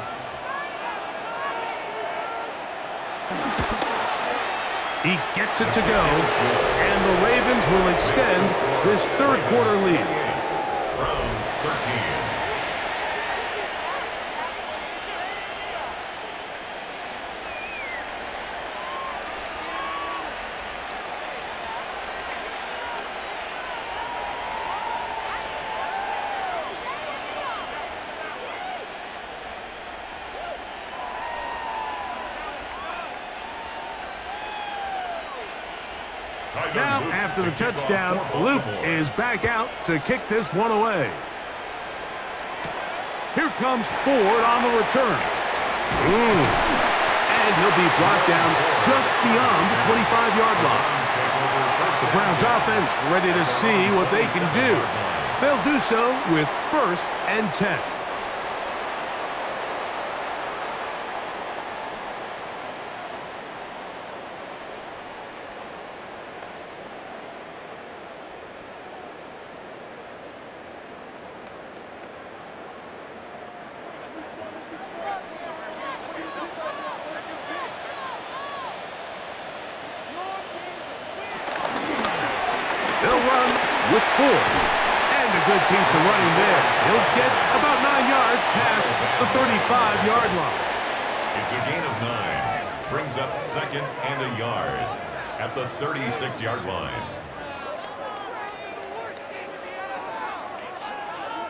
He gets it to go, and the Ravens will extend this 3rd quarter lead. Browns 13. Now, after the touchdown, Luke is back out to kick this one away. Here comes Ford on the return. And he'll be brought down just beyond the 25-yard line. The Browns offense ready to see what they can do. They'll do so with 1st and 10. With 4. And a good piece of running there. He'll get about 9 yards past the 35-yard line. It's a gain of 9. Brings up 2nd and a yard at the 36-yard line.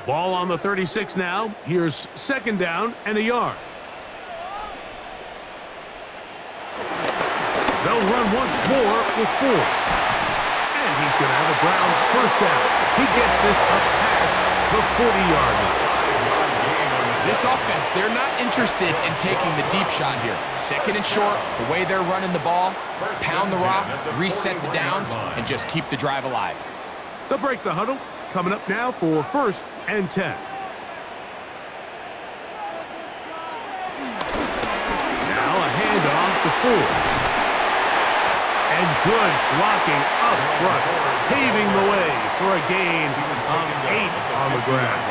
Ball on the 36 now. Here's second down and a yard. They'll run once more with 4. And he's going to have a Browns first down. He gets this up past the 40-yard line. This offense, they're not interested in taking the deep shot here. Second and short, the way they're running the ball, pound the rock, reset the downs, and just keep the drive alive. They'll break the huddle. Coming up now for first and 10. Now a handoff to Ford. And good blocking up front, paving the way for a gain of 8 on the ground.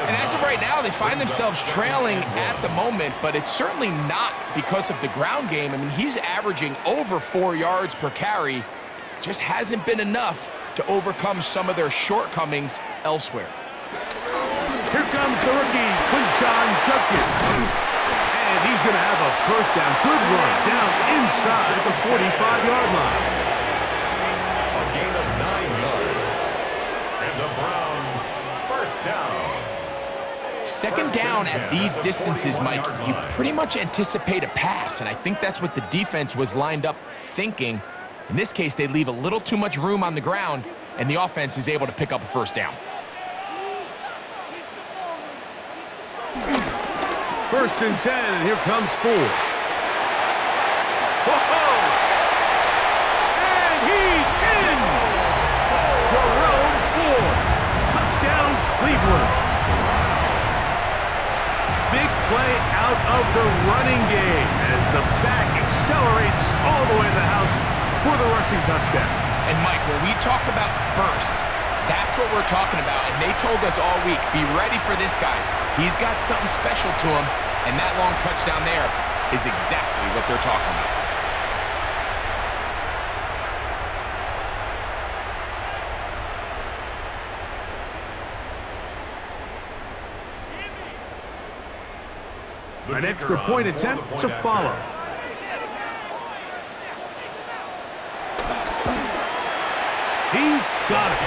And as of right now, they find themselves trailing at the moment, but it's certainly not because of the ground game. I mean, he's averaging over 4 yards per carry. Just hasn't been enough to overcome some of their shortcomings elsewhere. Here comes the rookie, Quinshawn Judkins. And he's going to have a first down. Good run down inside the 45-yard line. A gain of 9 yards. And the Browns first down. Second down at these distances, Mike, you pretty much anticipate a pass, and I think that's what the defense was lined up thinking. In this case, they leave a little too much room on the ground, and the offense is able to pick up a first down. First and 10, and here comes Ford. Whoa! And he's in! Jerome Ford. Touchdown, Cleveland. Big play out of the running game as the back accelerates all the way to the house for the rushing touchdown. And Mike, when we talk about burst, that's what we're talking about. And they told us all week, be ready for this guy. He's got something special to him, and that long touchdown there is exactly what they're talking about. An extra point attempt to follow. He's got it.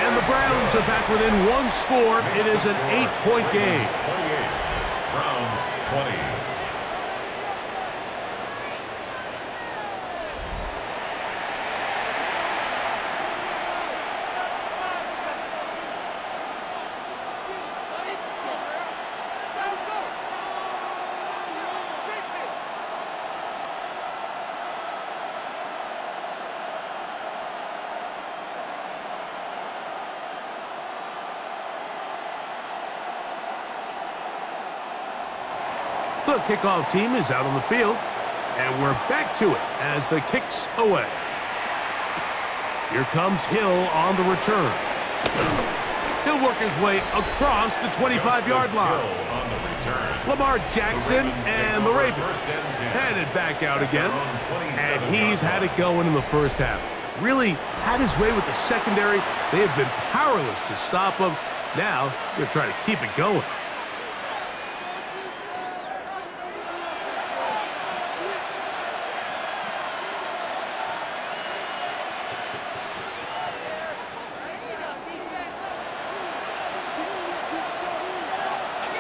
And the Browns are back within 1 score. It is an 8-point game. 28. Browns 20. The kickoff team is out on the field, and we're back to it as the kick's away. Here comes Hill on the return. He'll work his way across the 25-yard line. Lamar Jackson and the Ravens headed back out again, and he's had it going in the first half. Really had his way with the secondary. They have been powerless to stop him. Now they're trying to keep it going.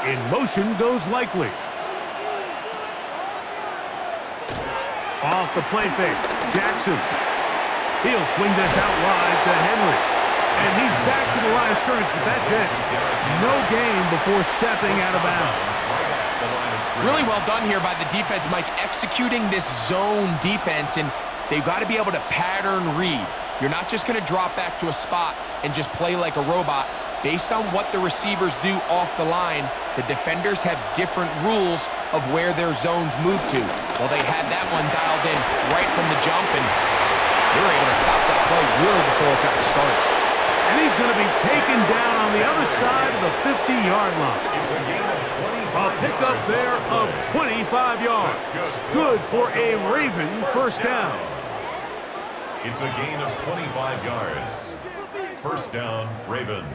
In motion goes Likely. Off the play fake, Jackson. He'll swing this out wide to Henry. And he's back to the line of scrimmage, but that's it. No gain before stepping out of bounds. Really well done here by the defense, Mike, executing this zone defense, and they've got to be able to pattern read. You're not just going to drop back to a spot and just play like a robot. Based on what the receivers do off the line, the defenders have different rules of where their zones move to. Well, they had that one dialed in right from the jump, and they were able to stop that play really before it got started. And he's going to be taken down on the other side of the 50-yard line. A pickup there of 25 yards. Good for a Raven first down. It's a gain of 25 yards. First down, Ravens.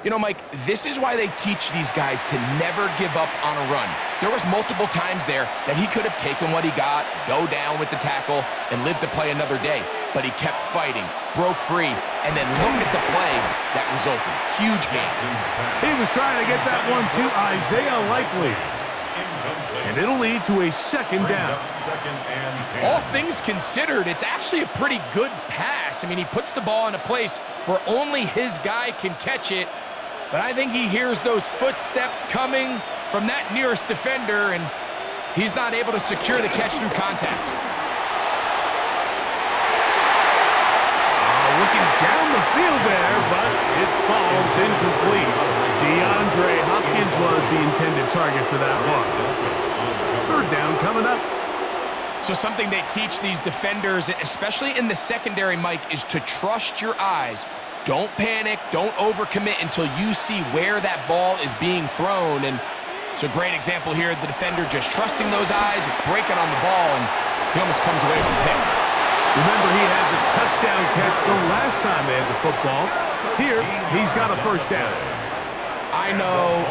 You know, Mike, this is why they teach these guys to never give up on a run. There was multiple times there that he could have taken what he got, go down with the tackle, and live to play another day. But he kept fighting, broke free, and then look at the play that resulted. Huge game. He was trying to get that one to Isaiah Likely. And it'll lead to a second down. All things considered, it's actually a pretty good pass. I mean, he puts the ball in a place where only his guy can catch it. But I think he hears those footsteps coming from that nearest defender, and he's not able to secure the catch through contact. Looking down the field there, but it falls incomplete. DeAndre Hopkins was the intended target for that one. Third down coming up. So something they teach these defenders, especially in the secondary, Mike, is to trust your eyes. Don't panic, don't overcommit until you see where that ball is being thrown. And it's a great example here, the defender just trusting those eyes, breaking on the ball, and he almost comes away with the pick. Remember, he had the touchdown catch the last time they had the football. Here, he's got a first down. I know,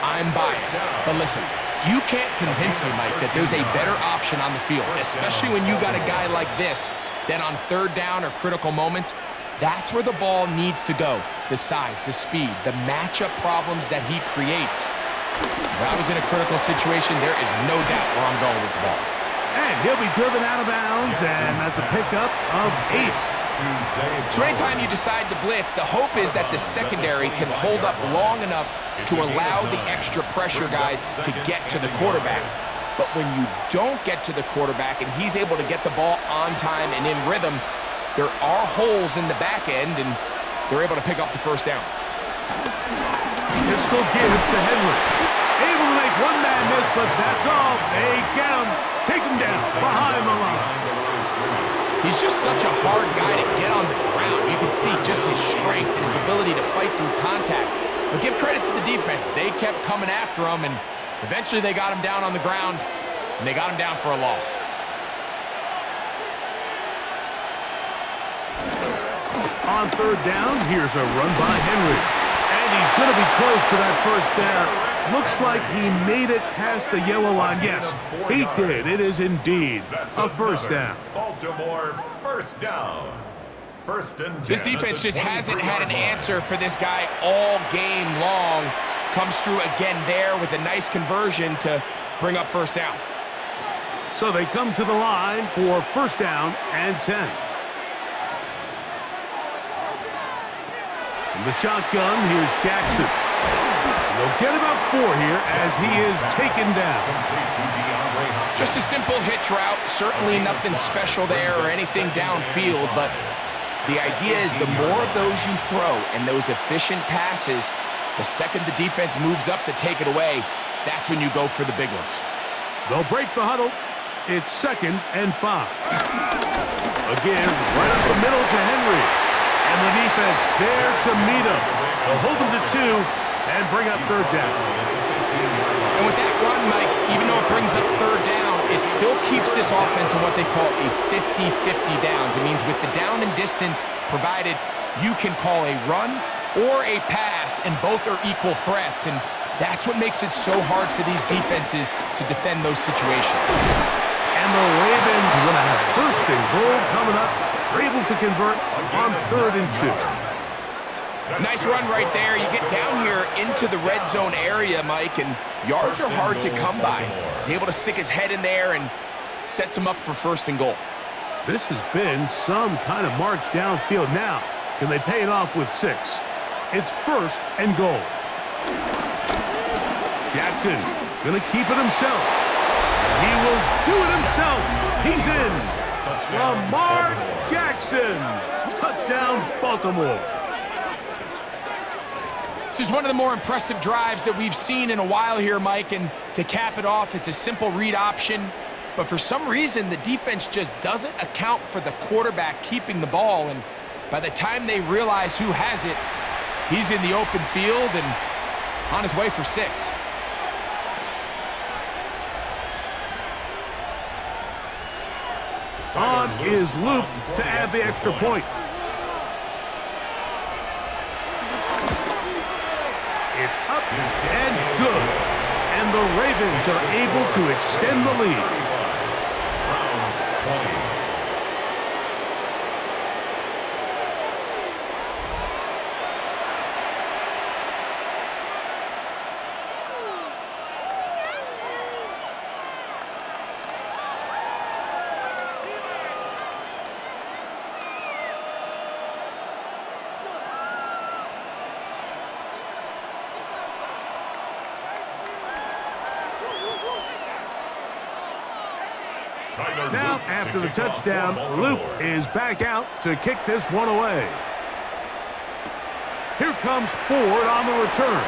I'm biased. But listen, you can't convince me, Mike, that there's a better option on the field, especially when you got a guy like this, than on third down or critical moments. That's where the ball needs to go. The size, the speed, the matchup problems that he creates. If I was in a critical situation, there is no doubt where I'm going with the ball. And he'll be driven out of bounds, and that's a pickup of 8. So anytime you decide to blitz, the hope is that the secondary can hold up long enough to allow the extra pressure guys to get to the quarterback. But when you don't get to the quarterback and he's able to get the ball on time and in rhythm, there are holes in the back end, and they're able to pick up the first down. Pistol give to Henry. Able to make one man miss, but that's all. They get him. Take him down behind the line. He's just such a hard guy to get on the ground. You can see just his strength and his ability to fight through contact. But give credit to the defense. They kept coming after him, and eventually they got him down on the ground, and they got him down for a loss. On third down, here's a run by Henry. And he's going to be close to that first down. Looks like he made it past the yellow line. Yes, he did. It is indeed a first down. Baltimore first down. First and 10. This defense just hasn't had an answer for this guy all game long. Comes through again there with a nice conversion to bring up first down. So they come to the line for first down and 10. From the shotgun, here's Jackson. And they'll get about 4 here as he is taken down. Just a simple hitch route. Certainly nothing special there or anything downfield, but the idea is the more of those you throw and those efficient passes, the second the defense moves up to take it away, that's when you go for the big ones. They'll break the huddle. It's second and 5. Again, right up the middle to Henry. And the defense there to meet him. They'll hold him to 2 and bring up third down. And with that run, Mike, even though it brings up third down, it still keeps this offense in what they call a 50-50 downs. It means with the down and distance provided, you can call a run or a pass, and both are equal threats. And that's what makes it so hard for these defenses to defend those situations. And the Ravens will have first and goal coming up. They're able to convert on third and 2. Nice run right there. You get down here into the red zone area, Mike, and yards are hard to come by. He's able to stick his head in there and sets him up for first and goal. This has been some kind of march downfield. Now, can they pay it off with 6? It's first and goal. Jackson gonna keep it himself. He will do it himself. He's in. Lamar Jackson. Touchdown, Baltimore. This is one of the more impressive drives that we've seen in a while here, Mike, and to cap it off, it's a simple read option, but for some reason, the defense just doesn't account for the quarterback keeping the ball, and by the time they realize who has it, he's in the open field and on his way for 6. On is Luke to add the extra point. It's up and good. And the Ravens are able to extend the lead. Browns 20. Now, after the touchdown, Luke is back out to kick this one away. Here comes Ford on the return.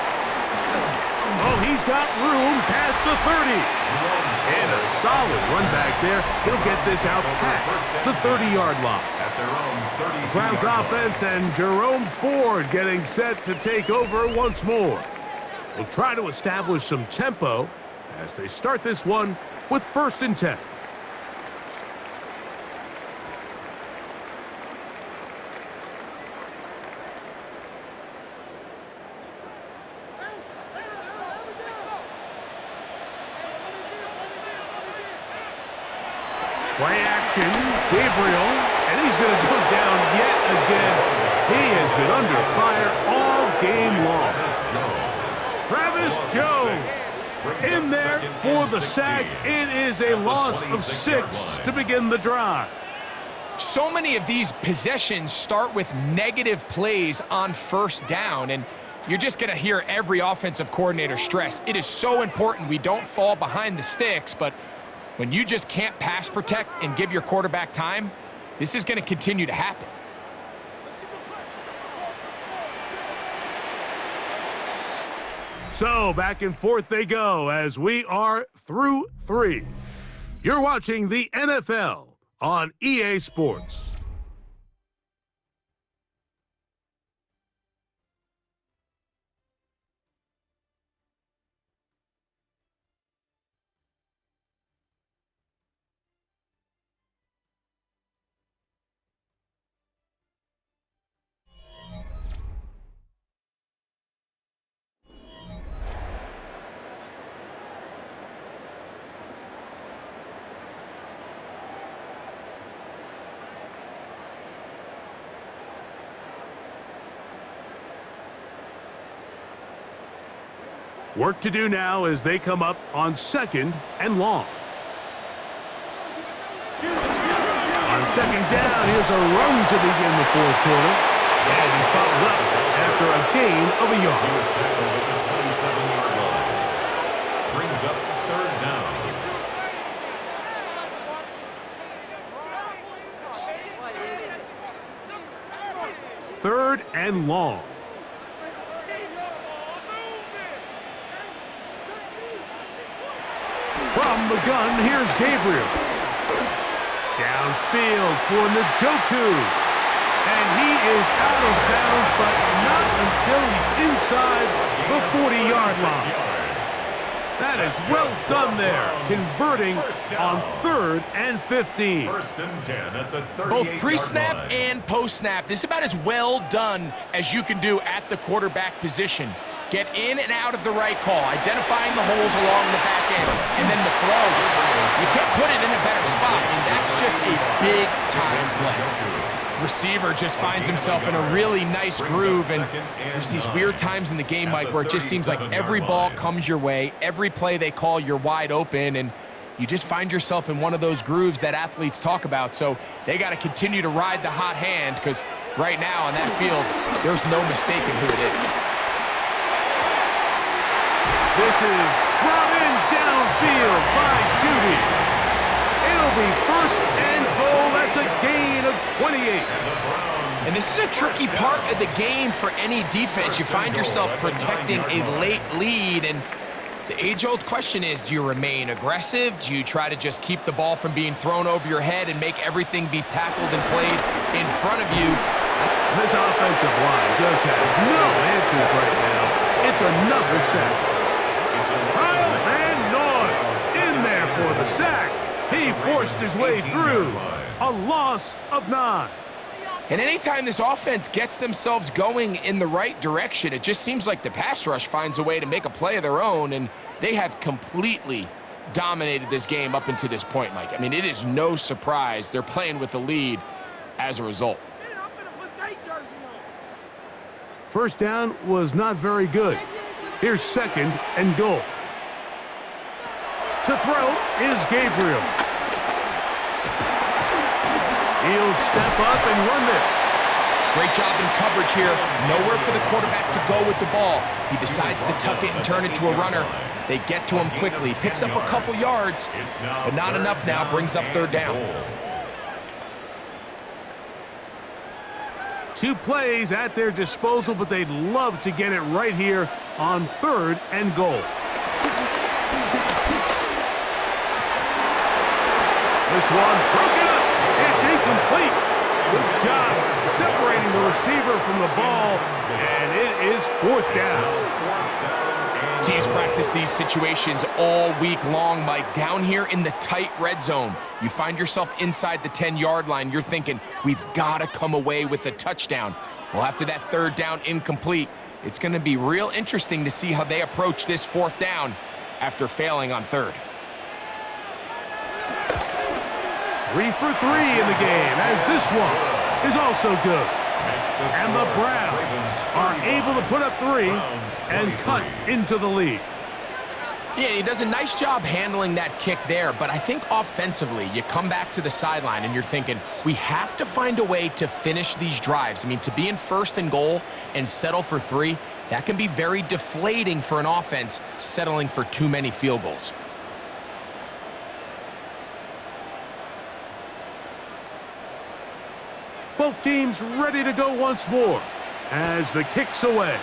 Oh, he's got room past the 30. And a solid run back there. He'll get this out past the 30-yard line. At their own 30. Browns offense and Jerome Ford getting set to take over once more. We'll try to establish some tempo as they start this one with 1st and 10. Play action, Gabriel, and he's going to go down yet again. He has been under fire all game long. Travis Jones in there for the sack. It is a loss of 6 to begin the drive. So many of these possessions start with negative plays on 1st down, and you're just going to hear every offensive coordinator stress. It is so important we don't fall behind the sticks, but when you just can't pass protect and give your quarterback time, this is going to continue to happen. So back and forth they go as we are through 3. You're watching the NFL on EA Sports. Work to do now as they come up on 2nd and long. On 2nd down, here's a run to begin the 4th quarter. And he's bottled up after a gain of a yard. He was tackled at the 27-yard line. Brings up 3rd down. Third and long. From the gun, here's Gabriel. Downfield for Njoku. And he is out of bounds, but not until he's inside the 40-yard line. That is well done there, converting on 3rd and 15. 1st and 10 at the 38-yard line. Both pre-snap and post-snap. This is about as well done as you can do at the quarterback position. Get in and out of the right call, identifying the holes along the back end, and then the throw. You can't put it in a better spot, and that's just a big-time play. Receiver just finds himself in a really nice groove, and there's these weird times in the game, Mike, where it just seems like every ball comes your way, every play they call, you're wide open, and you just find yourself in one of those grooves that athletes talk about. So they got to continue to ride the hot hand, because right now on that field, there's no mistaking who it is. This is brought in downfield by Judy. It'll be 1st and goal. That's a gain of 28. And this is a tricky part of the game for any defense. You find yourself protecting a late lead, and the age-old question is, do you remain aggressive? Do you try to just keep the ball from being thrown over your head and make everything be tackled and played in front of you? This offensive line just has no answers right now. It's another sack. Kyle Van Noy in there for the sack. He forced his way through. A loss of 9. And anytime this offense gets themselves going in the right direction, it just seems like the pass rush finds a way to make a play of their own, and they have completely dominated this game up until this point, Mike. I mean, it is no surprise they're playing with the lead as a result. First down was not very good. Here's 2nd and goal. To throw is Gabriel. He'll step up and run this. Great job in coverage here. Nowhere for the quarterback to go with the ball. He decides to tuck it and turn it to a runner. They get to him quickly. Picks up a couple yards, but not enough now. Brings up 3rd down. 2 plays at their disposal, but they'd love to get it right here on 3rd and goal. This one broken up. It's incomplete. Good job separating the receiver from the ball, and it is 4th down. Teams practice these situations all week long, Mike. Down here in the tight red zone, you find yourself inside the 10-yard line. You're thinking, we've got to come away with a touchdown. Well, after that 3rd down incomplete, it's going to be real interesting to see how they approach this 4th down after failing on 3rd. 3 for 3 in the game, as this one is also good. And the Browns are able to put up 3 and cut into the lead. Yeah, he does a nice job handling that kick there, but I think offensively, you come back to the sideline and you're thinking, we have to find a way to finish these drives. I mean, to be in 1st and goal and settle for 3, that can be very deflating for an offense settling for too many field goals. Both teams ready to go once more as the kick's away.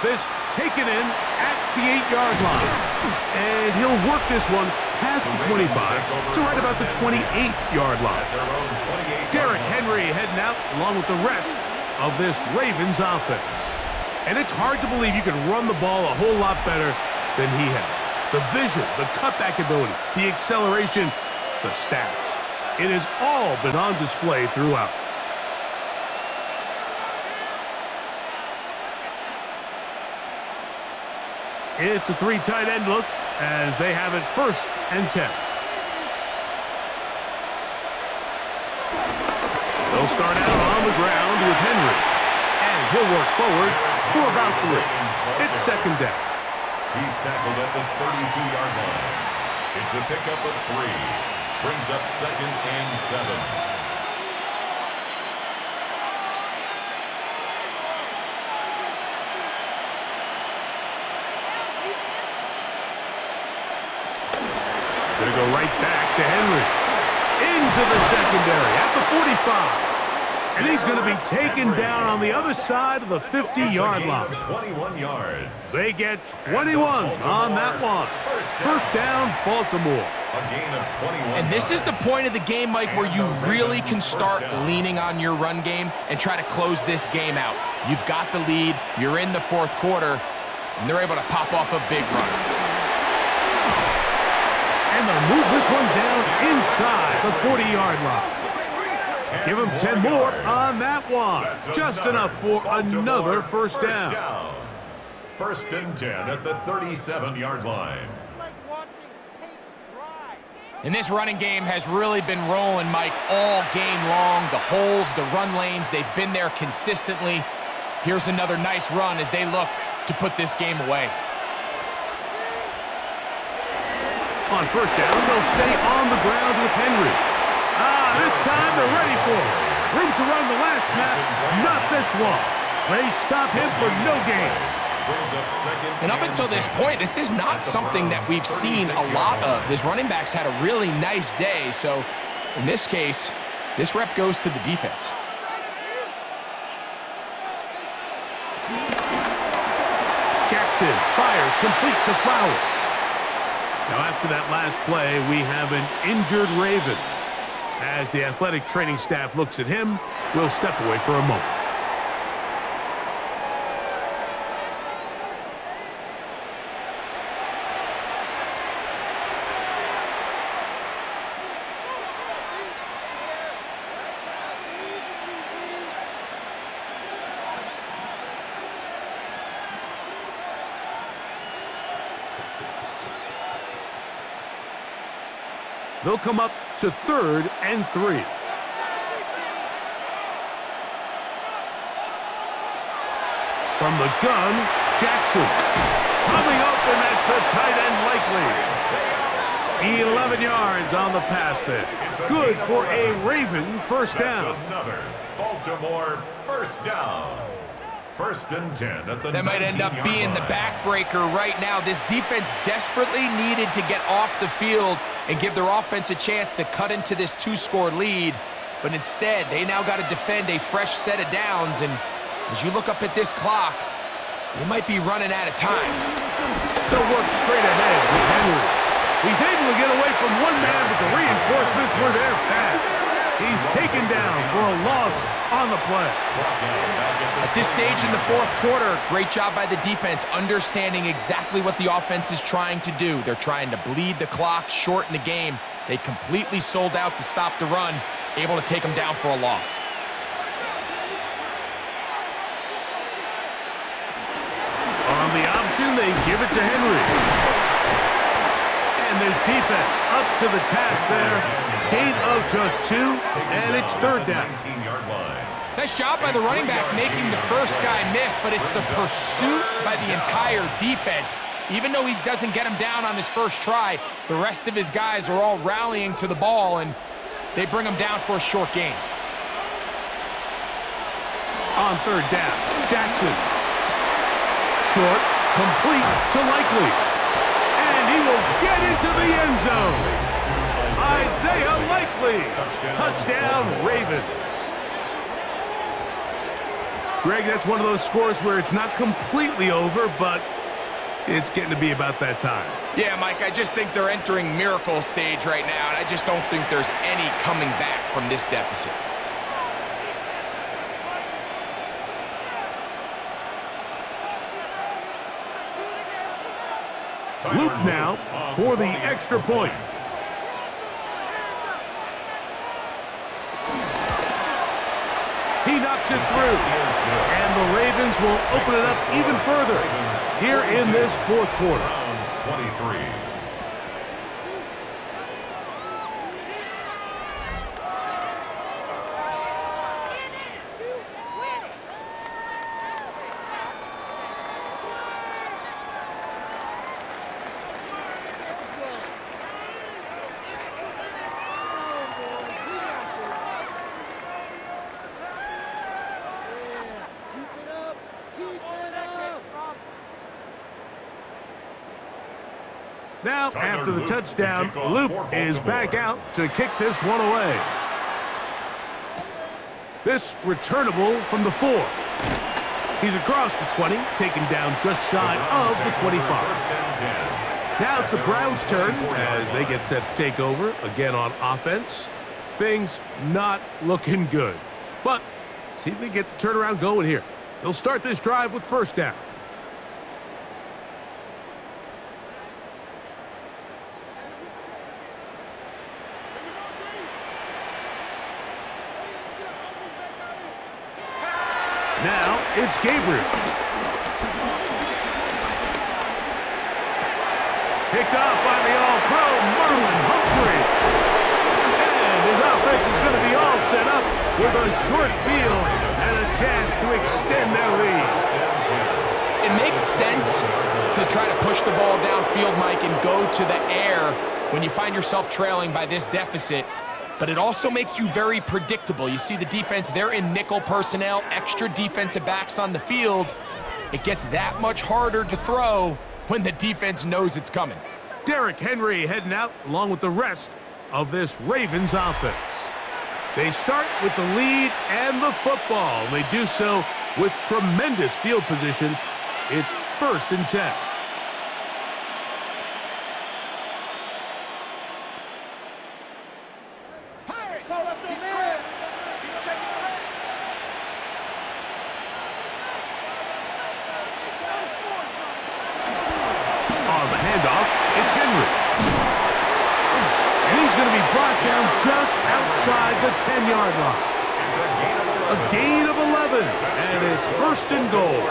This taken in at the 8-yard line. And he'll work this one past the 25 to right about the 28-yard line. Derrick Henry heading out along with the rest of this Ravens offense. And it's hard to believe you can run the ball a whole lot better than he has. The vision, the cutback ability, the acceleration, the stats. It has all been on display throughout. It's a 3 tight end look as they have it 1st and 10. They'll start out on the ground with Henry. And he'll work forward for about 3. It's 2nd down. He's tackled at the 32-yard line. It's a pickup of 3. Brings up 2nd and 7. Gonna go right back to Henry. Into the secondary at the 45. And he's going to be taken down on the other side of the 50-yard line. 21 yards. They get 21 on that one. 1st down, Baltimore. A gain of 21. And this is the point of the game, Mike, where you really can start leaning on your run game and try to close this game out. You've got the lead, you're in the 4th quarter, and they're able to pop off a big run. And they'll move this one down inside the 40-yard line. Give him 10 more on that one. Just enough for another 1st down. 1st and 10 at the 37-yard line. And this running game has really been rolling, Mike, all game long. The holes, the run lanes, they've been there consistently. Here's another nice run as they look to put this game away. On 1st down, they'll stay on the ground with Henry. This time they're ready for it. Room to run the last snap, not this one. They stop him for no gain. And up until this point, this is not something that we've seen a lot of. His running backs had a really nice day, so in this case, this rep goes to the defense. Jackson fires complete to Flowers. Now after that last play, we have an injured Raven. As the athletic training staff looks at him, we'll step away for a moment. They'll come up to 3rd and 3. From the gun, Jackson. Coming open, that's the tight end likely. 11 yards on the pass there. Good for a Raven first down. That's another Baltimore first down. 1st and 10 at the That might end up being the backbreaker right now. This defense desperately needed to get off the field and give their offense a chance to cut into this 2-score lead. But instead, they now got to defend a fresh set of downs. And as you look up at this clock, you might be running out of time. They'll work straight ahead with Henry. He's able to get away from one man, but the reinforcements were there fast. He's taken down for a loss on the play. At this stage in the 4th quarter, great job by the defense, understanding exactly what the offense is trying to do. They're trying to bleed the clock, shorten the game. They completely sold out to stop the run, able to take them down for a loss. On the option, they give it to Henry. And this defense up to the task there. Gain of just 2, and it's 3rd down. Nice job by the running back making the first guy miss, but it's the pursuit by the entire defense. Even though he doesn't get him down on his first try, the rest of his guys are all rallying to the ball, and they bring him down for a short gain. On 3rd down, Jackson. Short, complete to Likely. And he will get into the end zone. Isaiah Likely. Touchdown, Ravens. Greg, that's one of those scores where it's not completely over, but it's getting to be about that time. Yeah, Mike, I just think they're entering miracle stage right now, and I just don't think there's any coming back from this deficit. Luke now for the extra point. He knocks it through. And the Ravens will open it up even further here in this 4th quarter. 23. Now, after the touchdown, Luke is back out to kick this one away. This returnable from the 4. He's across the 20, taken down just shy of the 25. Now it's the Browns' turn as they get set to take over again on offense. Things not looking good. But see if they get the turnaround going here. They'll start this drive with 1st down. Now, it's Gabriel. Picked off by the All-Pro, Marlon Humphrey. And his offense is going to be all set up with a short field and a chance to extend their lead. It makes sense to try to push the ball downfield, Mike, and go to the air when you find yourself trailing by this deficit. But it also makes you very predictable. You see the defense, they're in nickel personnel, extra defensive backs on the field. It gets that much harder to throw when the defense knows it's coming. Derrick Henry heading out along with the rest of this Ravens offense. They start with the lead and the football. They do so with tremendous field position. It's 1st and 10. Just outside the 10-yard line. A gain of 11, and it's 1st and goal.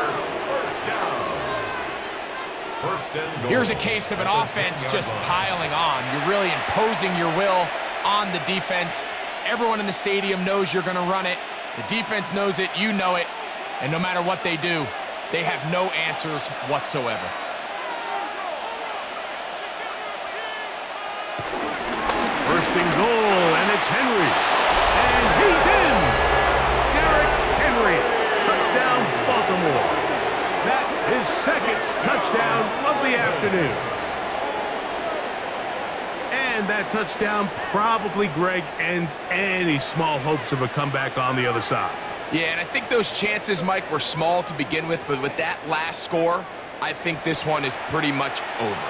First and goal. Here's a case of an offense just piling on. You're really imposing your will on the defense. Everyone in the stadium knows you're going to run it. The defense knows it, you know it, and no matter what they do, they have no answers whatsoever. First and goal, and it's Henry. And he's in! Derrick Henry, touchdown Baltimore. That is second touchdown of the afternoon. And that touchdown probably, Greg, ends any small hopes of a comeback on the other side. Yeah, and I think those chances, Mike, were small to begin with, but with that last score, I think this one is pretty much over.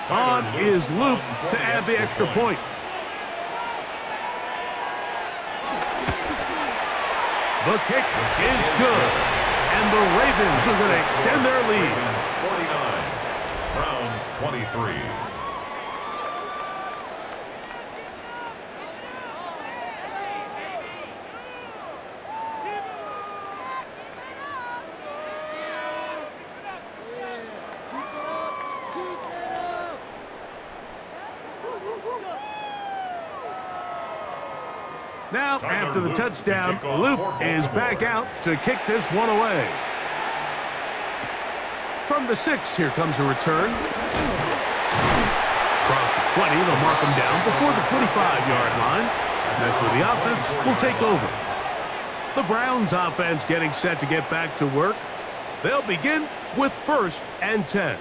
On is Luke to add the extra point. The kick is good, and the Ravens are going to extend their lead. 49, Browns 23. Now, after the touchdown, Luke is back out to kick this one away. From the 6, here comes a return. Across the 20, they'll mark him down before the 25-yard line. That's where the offense will take over. The Browns offense getting set to get back to work. They'll begin with 1st and 10.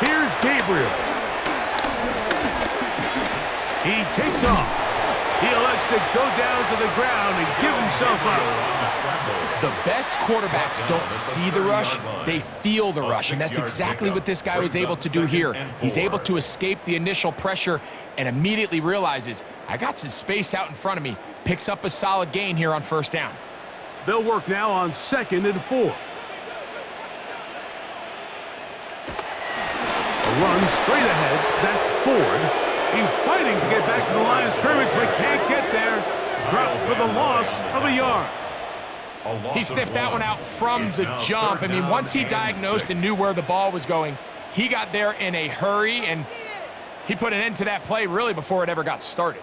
Here's Gabriel. He takes off. He elects to go down to the ground and give himself up. The best quarterbacks don't see the rush, they feel the rush, and that's exactly what this guy was able to do here. He's able to escape the initial pressure and immediately realizes, I got some space out in front of me. Picks up a solid gain here on 1st down. They'll work now on 2nd and 4. Run straight ahead. That's Ford. He's fighting to get back to the line of scrimmage, but can't get there. Drop for the loss of a yard. He sniffed that one out from the jump. I mean, once he diagnosed and knew where the ball was going, he got there in a hurry, and he put an end to that play really before it ever got started.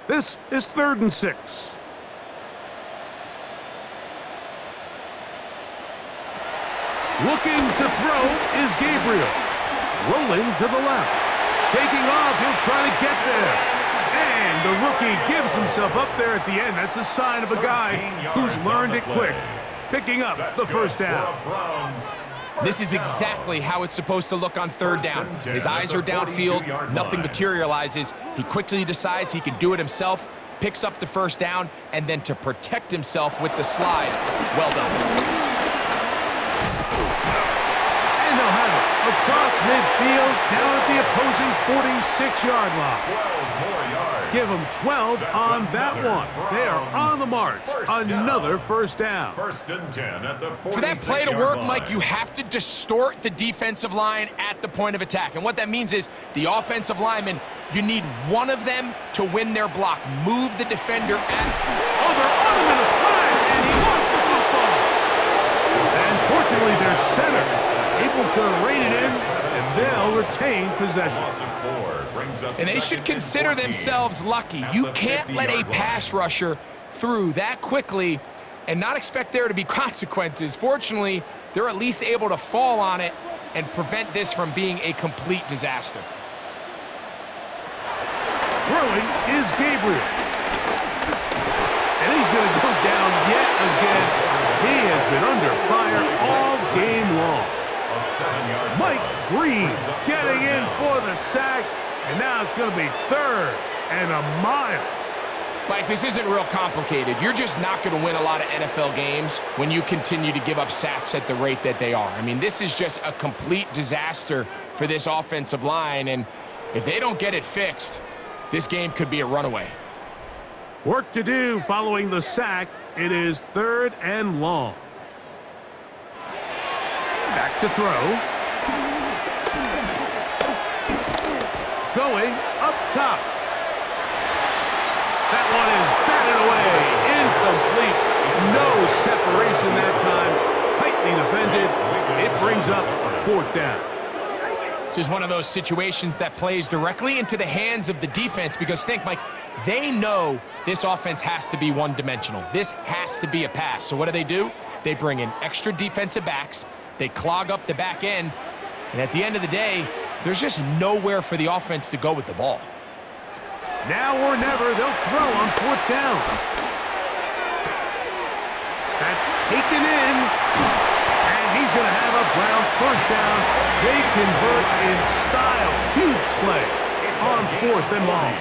This is 3rd and 6. Looking to throw is Gabriel. Rolling to the left. Taking off, he'll try to get there. And the rookie gives himself up there at the end. That's a sign of a guy who's learned it quick. Picking up the 1st down. This is exactly how it's supposed to look on 3rd down. His eyes are downfield, nothing materializes. He quickly decides he can do it himself, picks up the 1st down, and then to protect himself with the slide. Well done. And they'll have it across midfield, down at the opposing 46-yard line. 12 more yards. Give them 12 on that one. They are on the march. Another 1st down. 1st and 10 at the 46-yard For that play to work, line. Mike, you have to distort the defensive line at the point of attack. And what that means is the offensive linemen, you need one of them to win their block. Move the defender at... Oh, they're on him in a flash, and he lost the football. And fortunately, their center able to rein it in, and they'll retain possession. And they should consider themselves lucky. You can't let a pass rusher through that quickly and not expect there to be consequences. Fortunately, they're at least able to fall on it and prevent this from being a complete disaster. Throwing is Gabriel. And he's going to go down yet again. He has been under fire all game long. Mike Green getting in for the sack, and now it's going to be 3rd and a mile. Mike, this isn't real complicated. You're just not going to win a lot of NFL games when you continue to give up sacks at the rate that they are. I mean, this is just a complete disaster for this offensive line, and if they don't get it fixed, this game could be a runaway. Work to do following the sack. It is 3rd and long. Back to throw. Going up top. That one is batted away. Incomplete. No separation that time. Tightly defended. It brings up 4th down. This is one of those situations that plays directly into the hands of the defense because think, Mike, they know this offense has to be one-dimensional. This has to be a pass. So what do? They bring in extra defensive backs. They clog up the back end. And at the end of the day, there's just nowhere for the offense to go with the ball. Now or never, they'll throw on 4th down. That's taken in. And he's going to have a Browns 1st down. They convert in style. Huge play on 4th and long.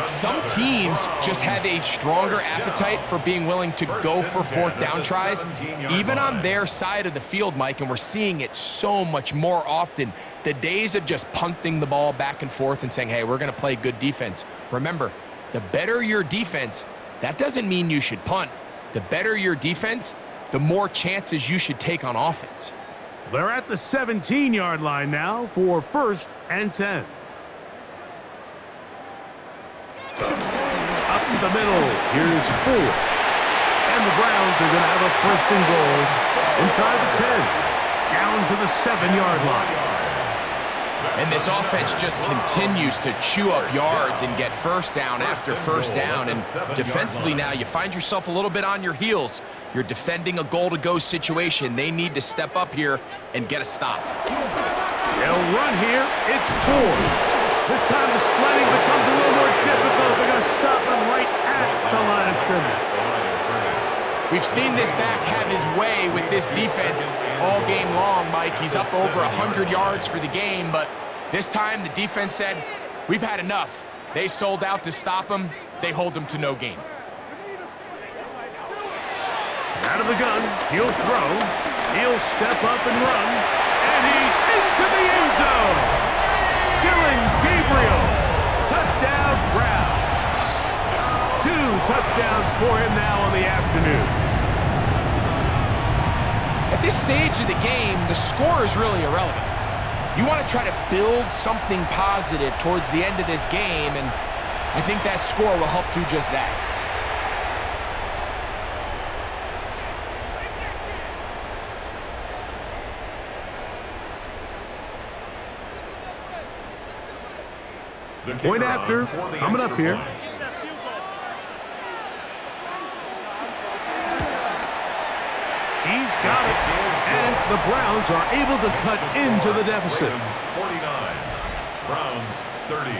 Some teams just have a stronger appetite for being willing to go for 4th down tries, even on their side of the field, Mike, and we're seeing it so much more often. The days of just punting the ball back and forth and saying, hey, we're going to play good defense. Remember, the better your defense, that doesn't mean you should punt. The better your defense, the more chances you should take on offense. They're at the 17-yard line now for 1st and 10. Up the middle, here's 4. And the Browns are going to have a 1st and goal inside the 10, down to the 7-yard line. And this offense just continues to chew up yards and get 1st down after 1st down. And defensively now, you find yourself a little bit on your heels. You're defending a goal-to-go situation. They need to step up here and get a stop. They'll run here. It's 4. This time the sledding becomes a little more difficult. They're going to stop him right at the line of scrimmage. We've seen this back have his way with this defense all game long, Mike. He's up over 100 yards for the game, but this time the defense said, we've had enough. They sold out to stop him. They hold him to no gain. Out of the gun, he'll throw. He'll step up and run, and he's into the end zone. Gabriel, touchdown Browns. 2 touchdowns for him now on the afternoon. At this stage of the game, the score is really irrelevant. You want to try to build something positive towards the end of this game, and I think that score will help do just that. Point after, coming up here. He's got it, and the Browns are able to cut into the deficit. 49, Browns 30.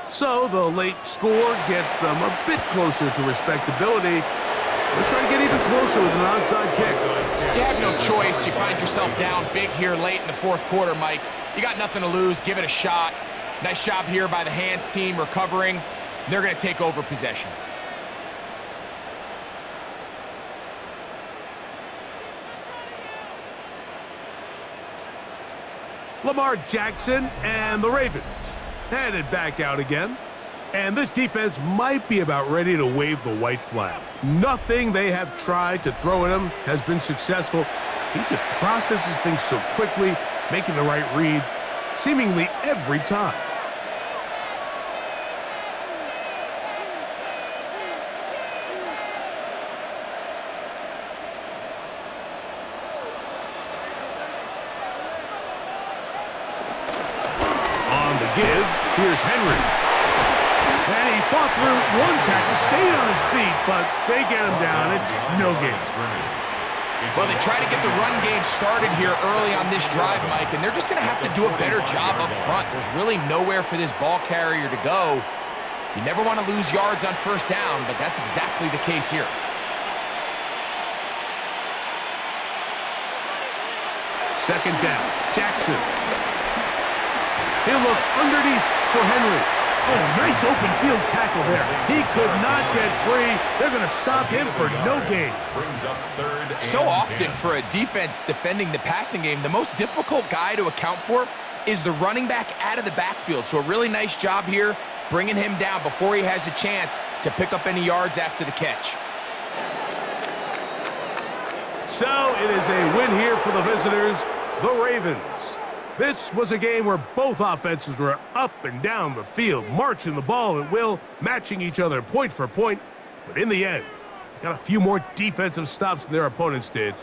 So the late score gets them a bit closer to respectability. They're trying to get even closer with an onside kick. You have no choice. You find yourself down big here late in the 4th quarter, Mike. You got nothing to lose. Give it a shot. Nice job here by the hands team recovering. They're going to take over possession. Lamar Jackson and the Ravens headed back out again. And this defense might be about ready to wave the white flag. Nothing they have tried to throw at him has been successful. He just processes things so quickly, making the right read, seemingly every time. Give. Here's Henry. And he fought through one tackle, stayed on his feet, but they get him down. It's no gain. Well, they try to get the run game started here early on this drive, Mike, and they're just going to have to do a better job up front. There's really nowhere for this ball carrier to go. You never want to lose yards on first down, but that's exactly the case here. Second down, Jackson. He'll look underneath for Henry. Oh, nice open field tackle there. He could not get free. They're going to stop him for no gain. Brings up third So and often 10. for a defense defending the passing game, the most difficult guy to account for is the running back out of the backfield. So a really nice job here bringing him down before he has a chance to pick up any yards after the catch. So it is a win here for the visitors, the Ravens. This was a game where both offenses were up and down the field, marching the ball at will, matching each other point for point. But in the end, they got a few more defensive stops than their opponents did.